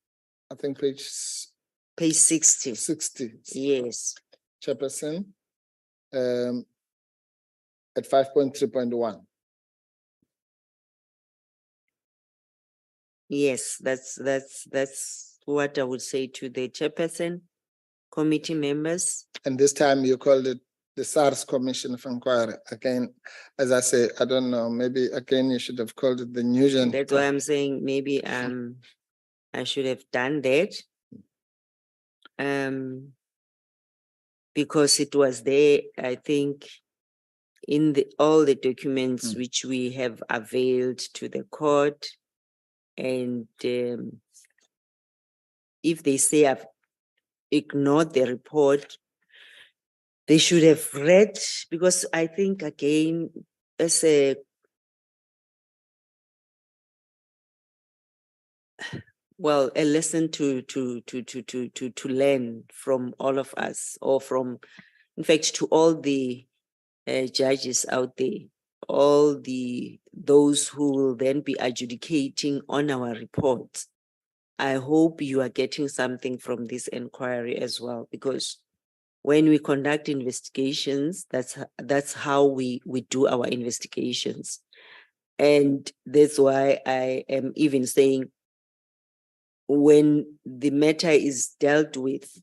I think, page 60. 60. Yes. Chairperson, at 5.3.1. Yes, that's what I would say to the chairperson, committee members. And this time you called it the SARS Commission of Inquiry. Again, as I say, I don't know, maybe again you should have called it the Nugent. That's why I'm saying maybe I should have done that. Because it was there, I think, in all the documents which we have availed to the court. And if they say I've ignored the report, they should have read, because I think, again, as a lesson to learn from all of us, or from, in fact, to all the judges out there, those who will then be adjudicating on our reports. I hope you are getting something from this inquiry as well, because when we conduct investigations, that's how we do our investigations. And that's why I am even saying, when the matter is dealt with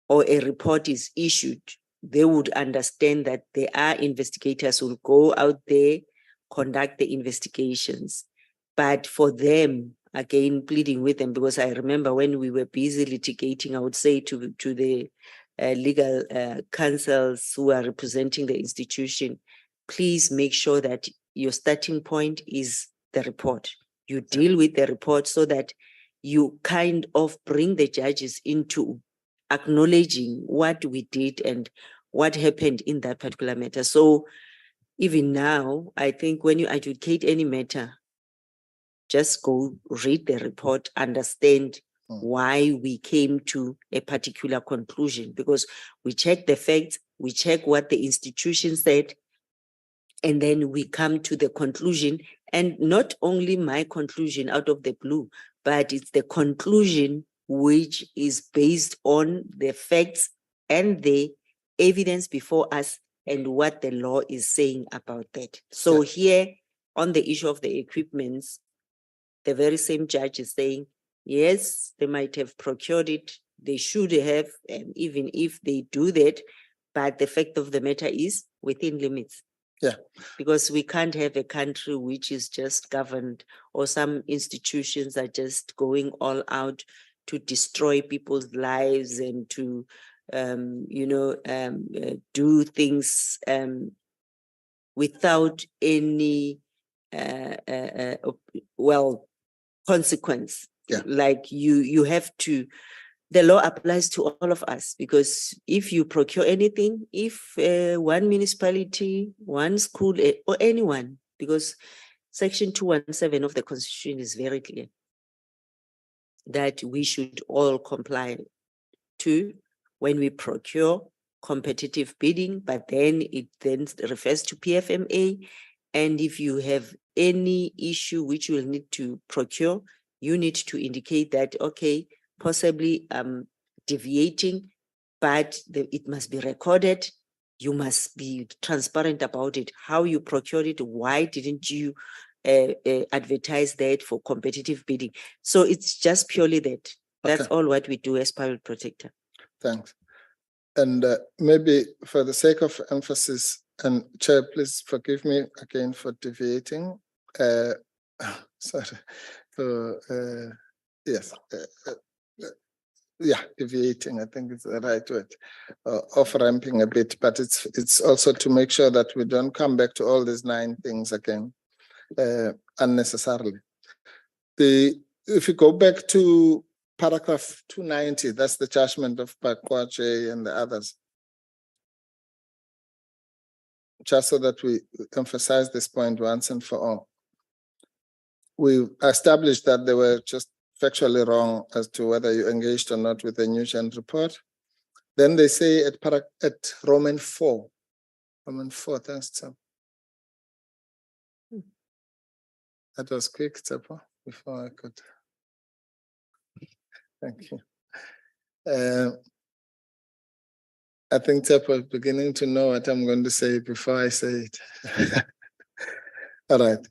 or a report is issued, they would understand that there are investigators who will go out there, conduct the investigations. But for them, again, pleading with them, because I remember when we were busy litigating, I would say to the legal counsels who are representing the institution, please make sure that your starting point is the report. You deal with the report so that you kind of bring the judges into acknowledging what we did and what happened in that particular matter. So even now, I think when you adjudicate any matter, just go read the report, understand why we came to a particular conclusion, because we check the facts, we check what the institution said, and then we come to the conclusion. And not only my conclusion out of the blue, but it's the conclusion which is based on the facts and the evidence before us and what the law is saying about that. So here on the issue of the equipments, the very same judge is saying, yes, they might have procured it, they should have, and even if they do that, but the fact of the matter is within limits. Yeah. Because we can't have a country which is just governed, or some institutions are just going all out to destroy people's lives and to, do things without any, consequence. Yeah. Like you have to, the law applies to all of us, because if you procure anything, if one municipality, one school, or anyone, because Section 217 of the Constitution is very clear that we should all comply to when we procure competitive bidding, but then it then refers to PFMA. And if you have any issue which you will need to procure, you need to indicate that, okay, possibly deviating, but it must be recorded. You must be transparent about it, how you procured it, why didn't you advertise that for competitive bidding. So it's just purely that. That's all what we do as public protector. Thanks. And maybe for the sake of emphasis, and Chair, please forgive me again for deviating. Sorry. Yes. deviating, I think is the right word, off ramping a bit, but it's also to make sure that we don't come back to all these 9 things again unnecessarily. If you go back to paragraph 290, that's the judgment of Pakwache and the others. Just so that we emphasize this point once and for all. We established that they were just factually wrong as to whether you engaged or not with the Nugent report. Then they say at Roman 4, thanks, Tsepo. That was quick, Tsepo, before I could. Thank you. I think Tsepo is beginning to know what I'm going to say before I say it. All right.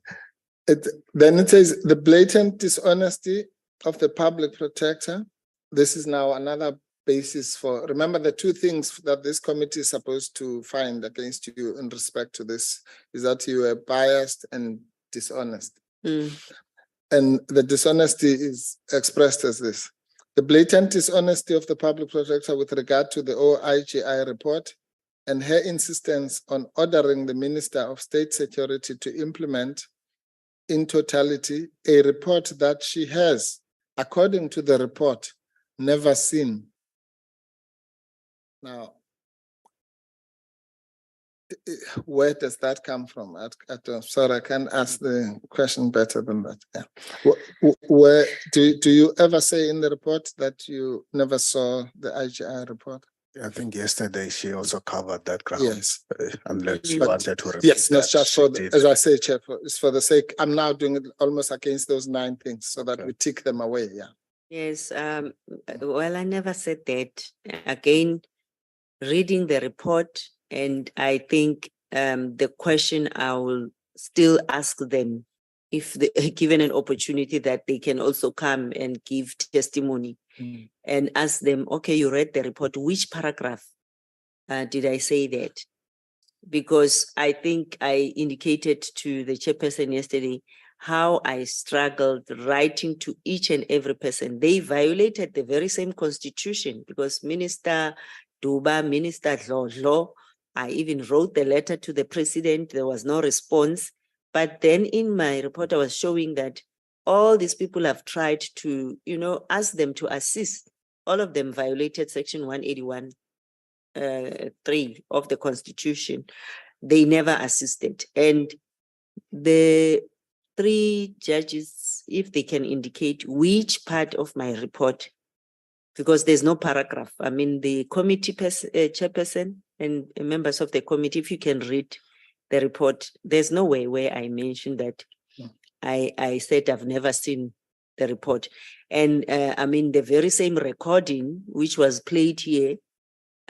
Then it says the blatant dishonesty of the public protector. This is now another basis for, remember the 2 things that this committee is supposed to find against you in respect to this is that you are biased and dishonest. And the dishonesty is expressed as this. The blatant dishonesty of the public protector with regard to the OIGI report and her insistence on ordering the Minister of State Security to implement in totality a report that she has, according to the report, never seen. Now, where does that come from? Sorry, I can't ask the question better than that. Yeah. Where do you ever say in the report that you never saw the IGI report? I think yesterday she also covered that ground. Yes. Unless you wanted to repeat yes, not that, just for, she did. as I say, Chair, it's for the sake, I'm now doing it almost against those 9 things so that Okay. we tick them away, yeah. Yes, well, I never said that. Again, reading the report, and I think the question I will still ask them if they given an opportunity that they can also come and give testimony and ask them, okay, you read the report, which paragraph did I say that? Because I think I indicated to the chairperson yesterday how I struggled writing to each and every person. They violated the very same constitution because Minister Duba, Minister Dlodlo, I even wrote the letter to the president. There was no response. But then in my report, I was showing that all these people have tried to, ask them to assist. All of them violated section 181. 3 of the Constitution. They never assisted. And the 3 judges, if they can indicate which part of my report, because there's no paragraph. I mean, the committee chairperson and members of the committee, if you can read the report, there's no way where I mentioned that I said I've never seen the report. And I mean, the very same recording, which was played here,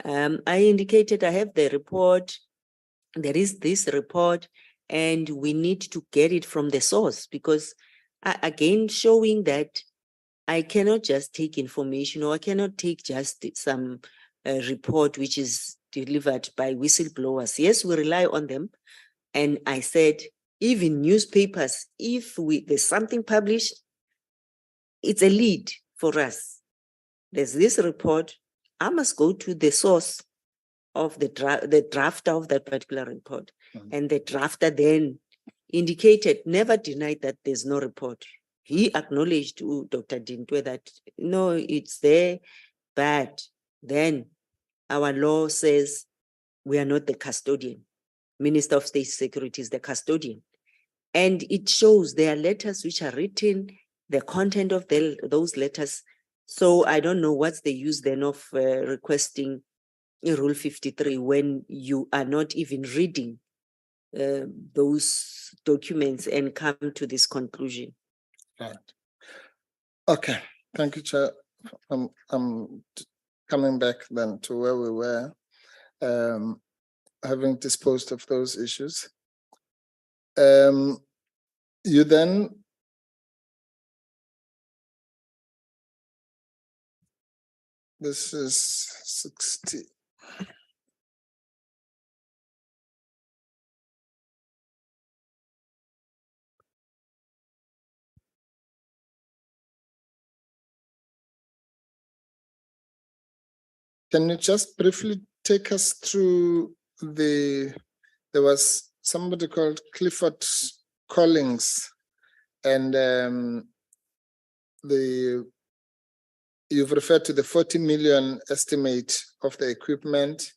I indicated I have the report, there is this report, and we need to get it from the source because, again, showing that I cannot just take information or I cannot take just some report which is delivered by whistleblowers. Yes, we rely on them. And I said, even newspapers, if there's something published, it's a lead for us. There's this report, I must go to the source of the drafter of that particular report. And the drafter then indicated, never denied that there's no report. He acknowledged to Dr. Dintwe that, no, it's there, but then our law says we are not the custodian. Minister of State Security is the custodian. And it shows there are letters which are written, the content of those letters. So I don't know what's the use then of requesting Rule 53 when you are not even reading those documents and come to this conclusion. Right. Okay, thank you, Chair. I'm coming back then to where we were, having disposed of those issues. You then this is 60. Can you just briefly take us through there was somebody called Clifford Collins, and you've referred to the 40 million estimate of the equipment.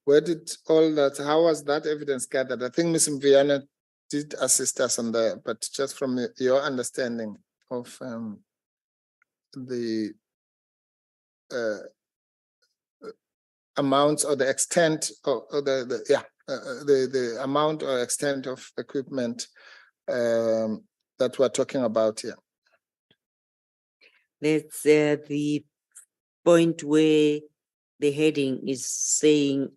Where did all that, how was that evidence gathered? I think Ms. Mkhwebane did assist us on that, but just from your understanding of the amounts or the extent or the amount or extent of equipment that we're talking about here. That's the point where the heading is saying,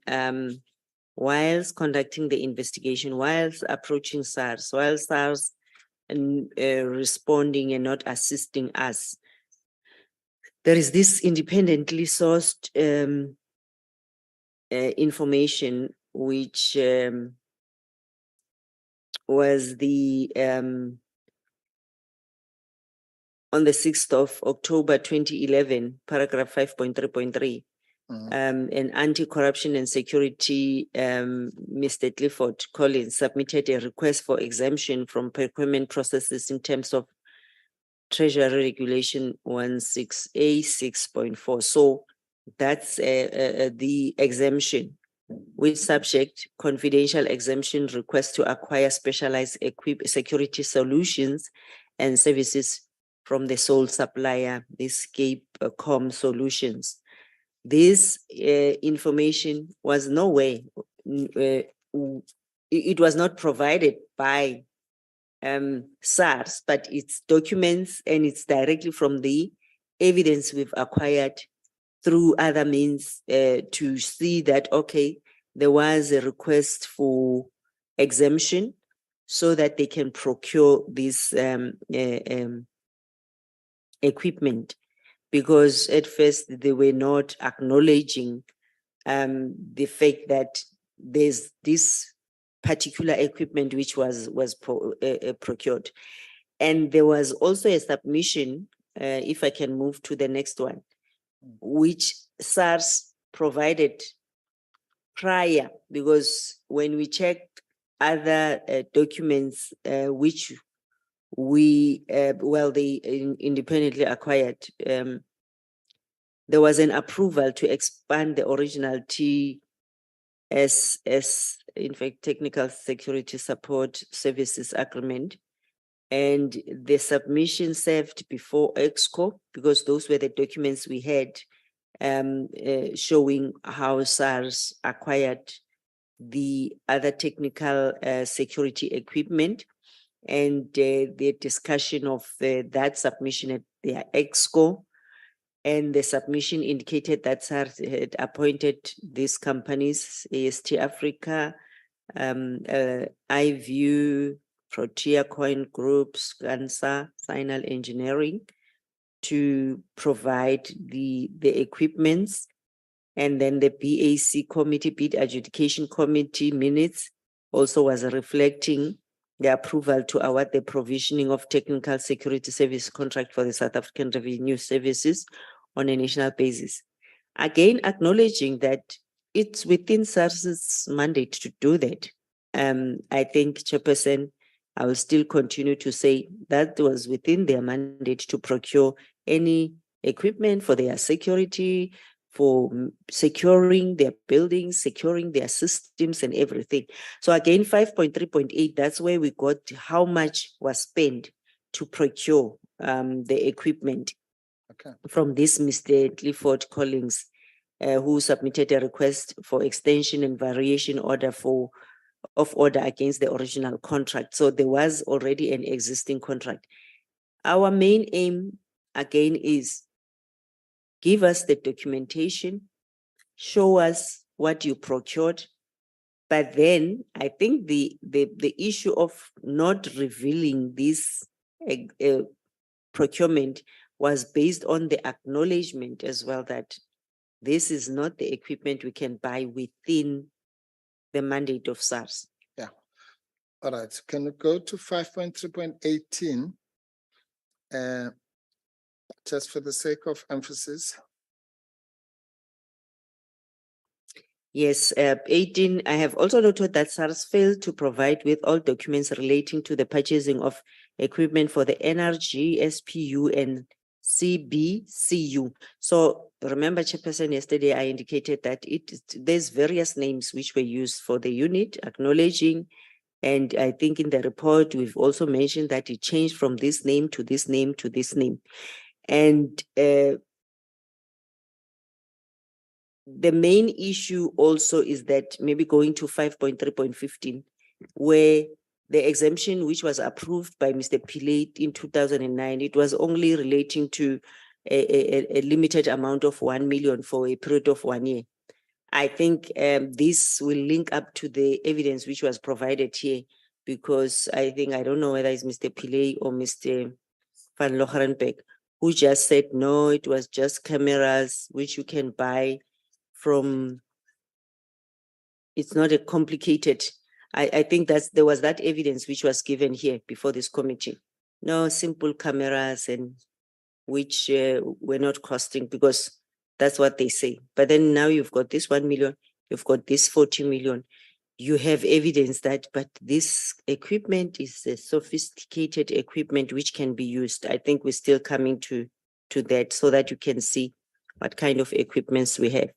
whilst conducting the investigation, whilst approaching SARS, while SARS responding and not assisting us, there is this independently sourced information which was on the 6th of October 2011, paragraph 5.3.3, an anti-corruption and security, Mr. Clifford Collins submitted a request for exemption from procurement processes in terms of Treasury Regulation 16A6.4. So that's the exemption, with subject confidential exemption request to acquire specialized security solutions and services from the sole supplier, Escape Com Solutions. This information was nowhere, it was not provided by SARS, but it's documents and it's directly from the evidence we've acquired through other means to see that, okay, there was a request for exemption so that they can procure this equipment, because at first they were not acknowledging the fact that there's this particular equipment which was procured. And there was also a submission, if I can move to the next one, which SARS provided prior, because when we checked other documents which we, they independently acquired, there was an approval to expand the original TSS, in fact, Technical Security Support Services Agreement. And the submission served before EXCO, because those were the documents we had showing how SARS acquired the other technical security equipment, and the discussion of that submission at the EXCO. And the submission indicated that SARS had appointed these companies, AST Africa, iView, Protea Coin Groups, Gansa, Signal Engineering, to provide the equipments. And then the BAC committee, bid adjudication committee minutes also was reflecting the approval to award the provisioning of technical security service contract for the South African Revenue Services on a national basis. Again, acknowledging that it's within SARS's mandate to do that. I think, Chairperson, I will still continue to say that was within their mandate to procure any equipment for their security, for securing their buildings, securing their systems and everything. So again, 5.3.8, that's where we got how much was spent to procure the equipment from this Mr. Clifford Collins, who submitted a request for extension and variation order of order against the original contract. So there was already an existing contract. Our main aim again is give us the documentation, show us what you procured. But then I think the issue of not revealing this procurement was based on the acknowledgement as well that this is not the equipment we can buy within the mandate of SARS. Yeah. All right. Can we go to 5.3.18? Just for the sake of emphasis. Yes, 18, I have also noted that SARS failed to provide with all documents relating to the purchasing of equipment for the NRG, SPU, and CBCU. So remember, Chairperson, yesterday I indicated that there's various names which were used for the unit, acknowledging, and I think in the report, we've also mentioned that it changed from this name to this name to this name. And the main issue also is that maybe going to 5.3.15, where the exemption which was approved by Mr. Pillay in 2009, it was only relating to a limited amount of 1 million for a period of 1 year. I think this will link up to the evidence which was provided here, because I don't know whether it's Mr. Pillay or Mr. Van Locherenbeek, who just said, no, it was just cameras which you can buy from, it's not a complicated, I think there was that evidence which was given here before this committee. No, simple cameras, and which were not costing, because that's what they say. But then now you've got this 1 million, you've got this 40 million. You have evidence that, but this equipment is a sophisticated equipment which can be used. I think we're still coming to that, so that you can see what kind of equipments we have.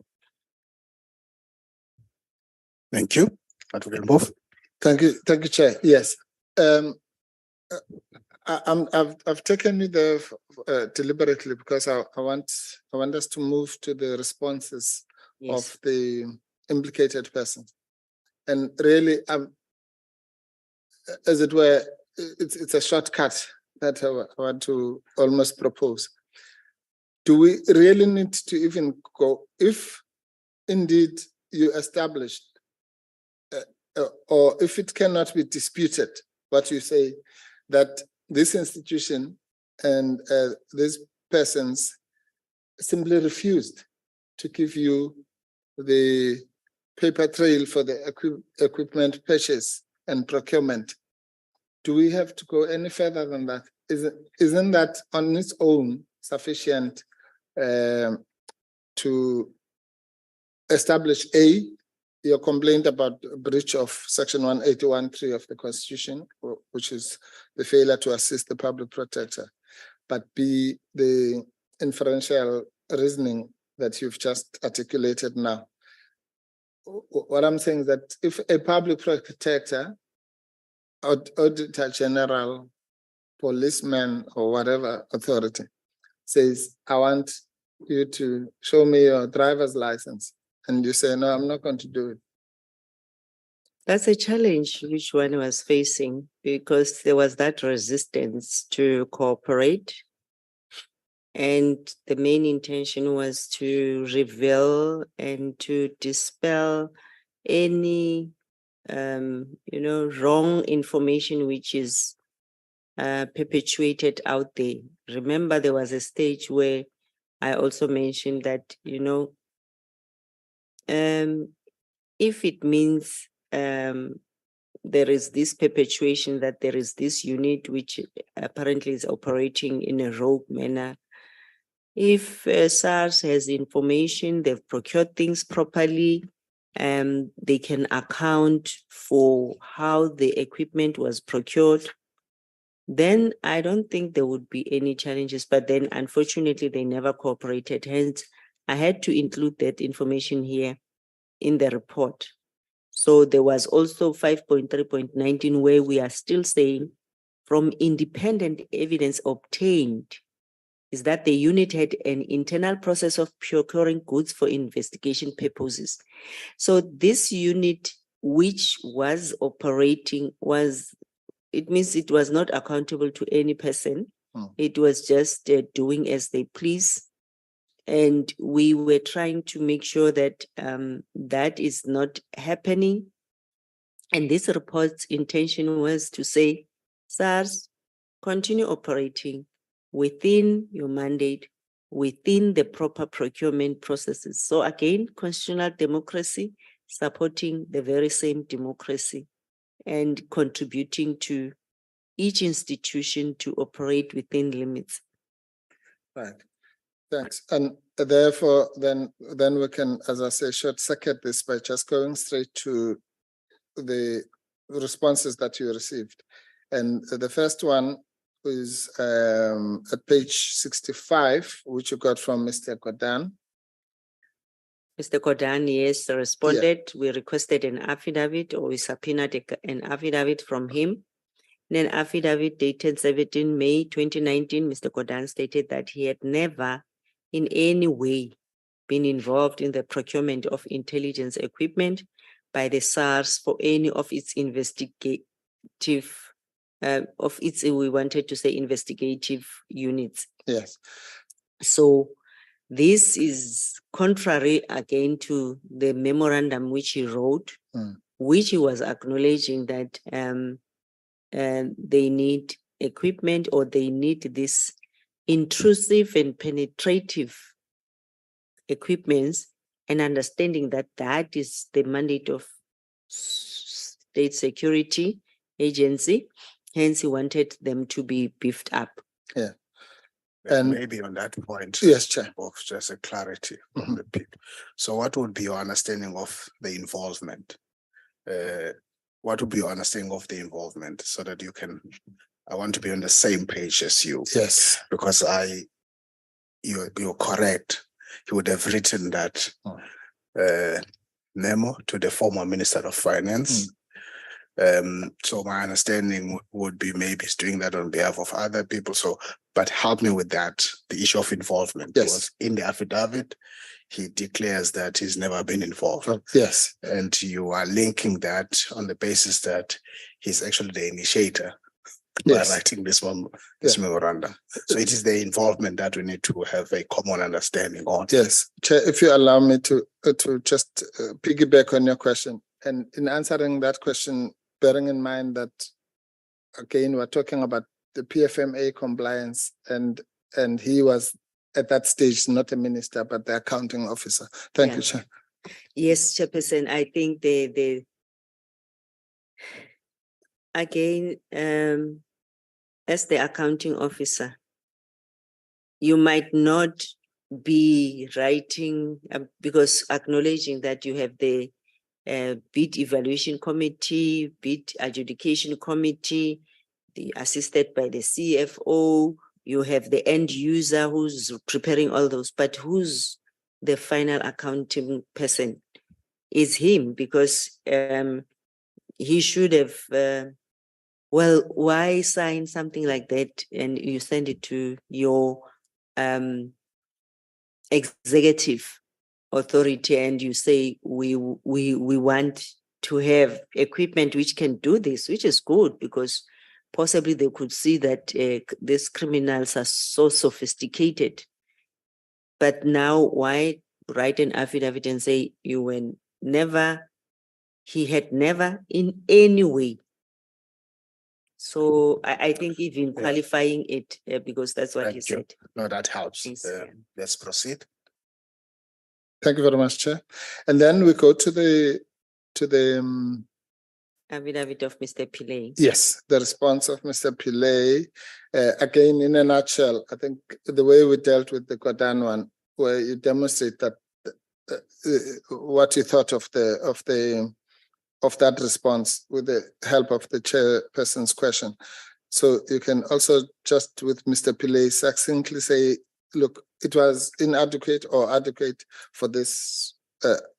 Thank you. Advocate Mpofu. Thank you, Chair. Yes. I've taken you there deliberately because I want us to move to the responses of the implicated persons, and really, as it were, it's a shortcut that I want to almost propose. Do we really need to even go, if indeed you established, or if it cannot be disputed, what you say, that this institution and these persons simply refused to give you the paper trail for the equipment purchase and procurement? Do we have to go any further than that? Isn't that on its own sufficient to establish your complaint about breach of Section 181(3) of the Constitution, which is the failure to assist the public protector, but B, the inferential reasoning that you've just articulated now? What I'm saying is that if a public protector, auditor general, policeman, or whatever authority says, I want you to show me your driver's license, and you say, no, I'm not going to do it. That's a challenge which one was facing, because there was that resistance to cooperate. And the main intention was to reveal and to dispel any, wrong information which is perpetuated out there. Remember, there was a stage where I also mentioned that, if it means there is this perpetuation that there is this unit which apparently is operating in a rogue manner, if SARS has information, they've procured things properly, they can account for how the equipment was procured, then I don't think there would be any challenges. But then, unfortunately, they never cooperated. Hence, I had to include that information here in the report. So there was also 5.3.19, where we are still saying, from independent evidence obtained, is that the unit had an internal process of procuring goods for investigation purposes. So this unit, which was operating, it means it was not accountable to any person. It was just doing as they please. And we were trying to make sure that that is not happening. And this report's intention was to say, SARS, continue operating within your mandate, within the proper procurement processes. So again, constitutional democracy, supporting the very same democracy and contributing to each institution to operate within limits. Right. Thanks. And therefore, then we can, as I say, short circuit this by just going straight to the responses that you received. And the first one is at page 65, which you got from Mr. Godan. Mr. Kodan, yes, responded. We requested an affidavit, or we subpoenaed an affidavit from him. Then affidavit dated 17 May 2019, Mr. Kodan stated that he had never in any way been involved in the procurement of intelligence equipment by the SARS for any of its investigative, we wanted to say investigative units. Yes. So this is contrary again to the memorandum which he wrote, which he was acknowledging that they need equipment, or they need this intrusive and penetrative equipments, and understanding that that is the mandate of state security agency. Hence, he wanted them to be beefed up. Yeah. And maybe on that point, yes, Chair, of just a clarity from the people. So what would be your understanding of the involvement? What would be your understanding of the involvement, so that you can, I want to be on the same page as you. Yes. Because you're correct. He would have written that memo to the former Minister of Finance. So my understanding would be maybe he's doing that on behalf of other people. So, but help me with that, the issue of involvement. Yes. Because in the affidavit, he declares that he's never been involved. Yes. And you are linking that on the basis that he's actually the initiator by writing this memorandum. So it is the involvement that we need to have a common understanding on. Yes. Chair, if you allow me to just piggyback on your question, and in answering that question, bearing in mind that, again, we're talking about the PFMA compliance, and he was at that stage not a minister, but the accounting officer. Thank you, Chair. Yes, Chairperson, I think again, as the accounting officer, you might not be writing, because acknowledging that you have the bid evaluation committee, bid adjudication committee, assisted by the CFO, you have the end user who's preparing all those, but who's the final accounting person? Is him, because he should have, well, why sign something like that and you send it to your executive authority and you say, we want to have equipment which can do this, which is good, because possibly they could see that these criminals are so sophisticated. But now why write an affidavit and say he had never in any way? So I think even qualifying it, because that's what he said. No, that helps. Yes. Let's proceed. Thank you very much, Chair. And then we go to the affidavit of Mr. Pillay. Yes, the response of Mr. Pillay. Again, in a nutshell, I think the way we dealt with the Godan one, where you demonstrate that what you thought of that response with the help of the chairperson's question. So you can also just with Mr. Pillay succinctly say, look, it was inadequate or adequate for this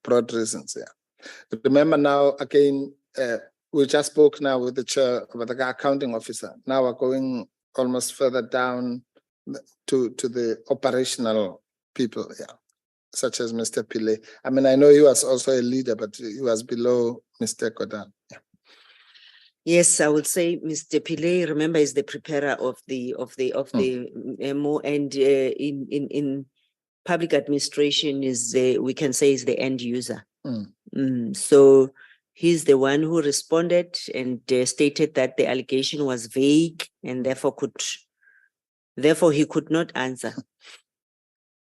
broad reasons. Yeah. But remember now, again, we just spoke now with the chair, with the accounting officer. Now we're going almost further down to the operational people, such as Mr. Pillay. I mean, I know he was also a leader, but he was below Mr. Godan. Yeah. Yes, I would say Mr. Pillay, remember, is the preparer of the memo, and in public administration is we can say is the end user. So he's the one who responded and stated that the allegation was vague and therefore he could not answer.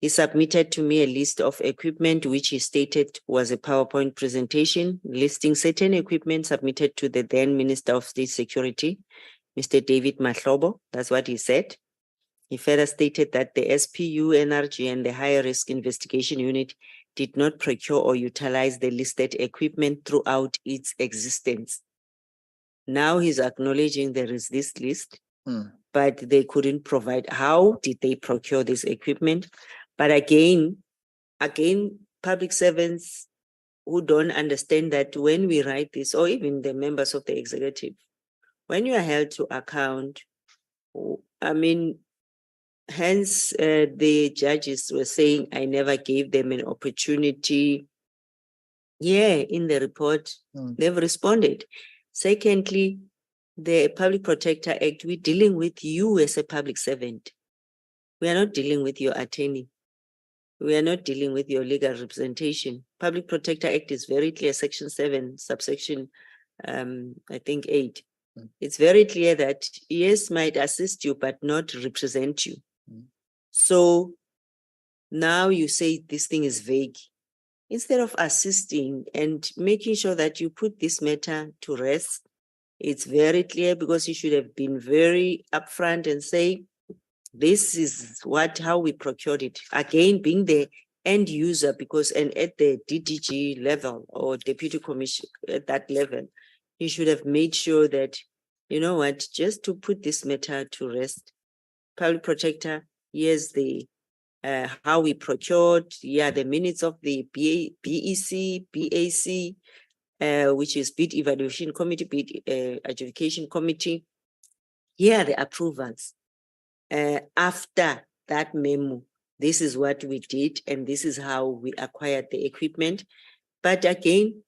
He submitted to me a list of equipment, which he stated was a PowerPoint presentation listing certain equipment submitted to the then Minister of State Security, Mr. David Mahlobo. That's what he said. He further stated that the SPU, NRG, and the High Risk Investigation Unit did not procure or utilize the listed equipment throughout its existence. Now he's acknowledging there is this list, but they couldn't provide. How did they procure this equipment? But again, public servants who don't understand that when we write this, or even the members of the executive, when you are held to account, I mean, hence the judges were saying, I never gave them an opportunity. Yeah, in the report, they've responded. Secondly, the Public Protector Act, we're dealing with you as a public servant. We are not dealing with your attorney. We are not dealing with your legal representation. Public Protector Act is very clear, Section 7, subsection, I think 8. It's very clear that yes, might assist you, but not represent you. So now you say this thing is vague. Instead of assisting and making sure that you put this matter to rest, it's very clear, because you should have been very upfront and say, this is how we procured it. Again, being the end user, because and at the DDG level or deputy commissioner at that level, you should have made sure that, you know what, just to put this matter to rest, Public Protector, here's the how we procured, the minutes of the BEC, BAC, which is Bid Evaluation Committee, Bid Adjudication Committee. Here are the approvals. After that memo, this is what we did, and this is how we acquired the equipment. But again,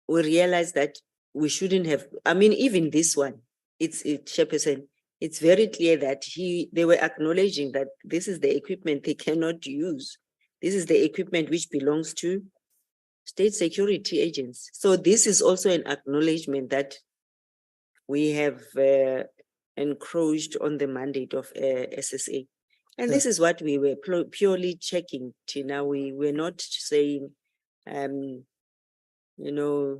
we realized that we shouldn't have, I mean, even this one, it's Chairperson, it's very clear that they were acknowledging that this is the equipment they cannot use. This is the equipment which belongs to state security agents. So this is also an acknowledgement that we have encroached on the mandate of SSA. And this is what we were purely checking, Tina. We were not saying, you know,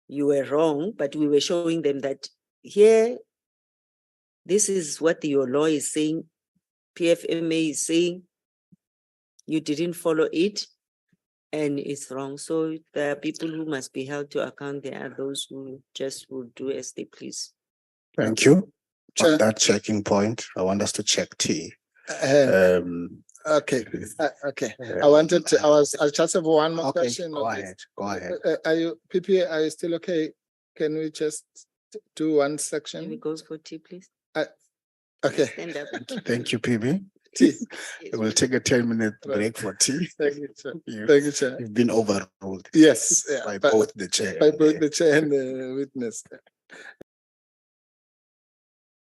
you were wrong, but we were showing them that here, this is what your law is saying, PFMA is saying, you didn't follow it, and it's wrong. So there are people who must be held to account. There are those who just will do as they please. Thank you. Chair. On that checking point, I want us to check T. Okay. Okay. I just have one more question. Go ahead. Are you, PP, are you still okay? Can we just do one section? Can we go for T, please? Okay. Stand up. Thank you, PB. T. We'll take a 10-minute break for tea. Thank you, Chair. Thank you, Chair. You've been overruled. Yes. By both the chair. By both the chair and the witness.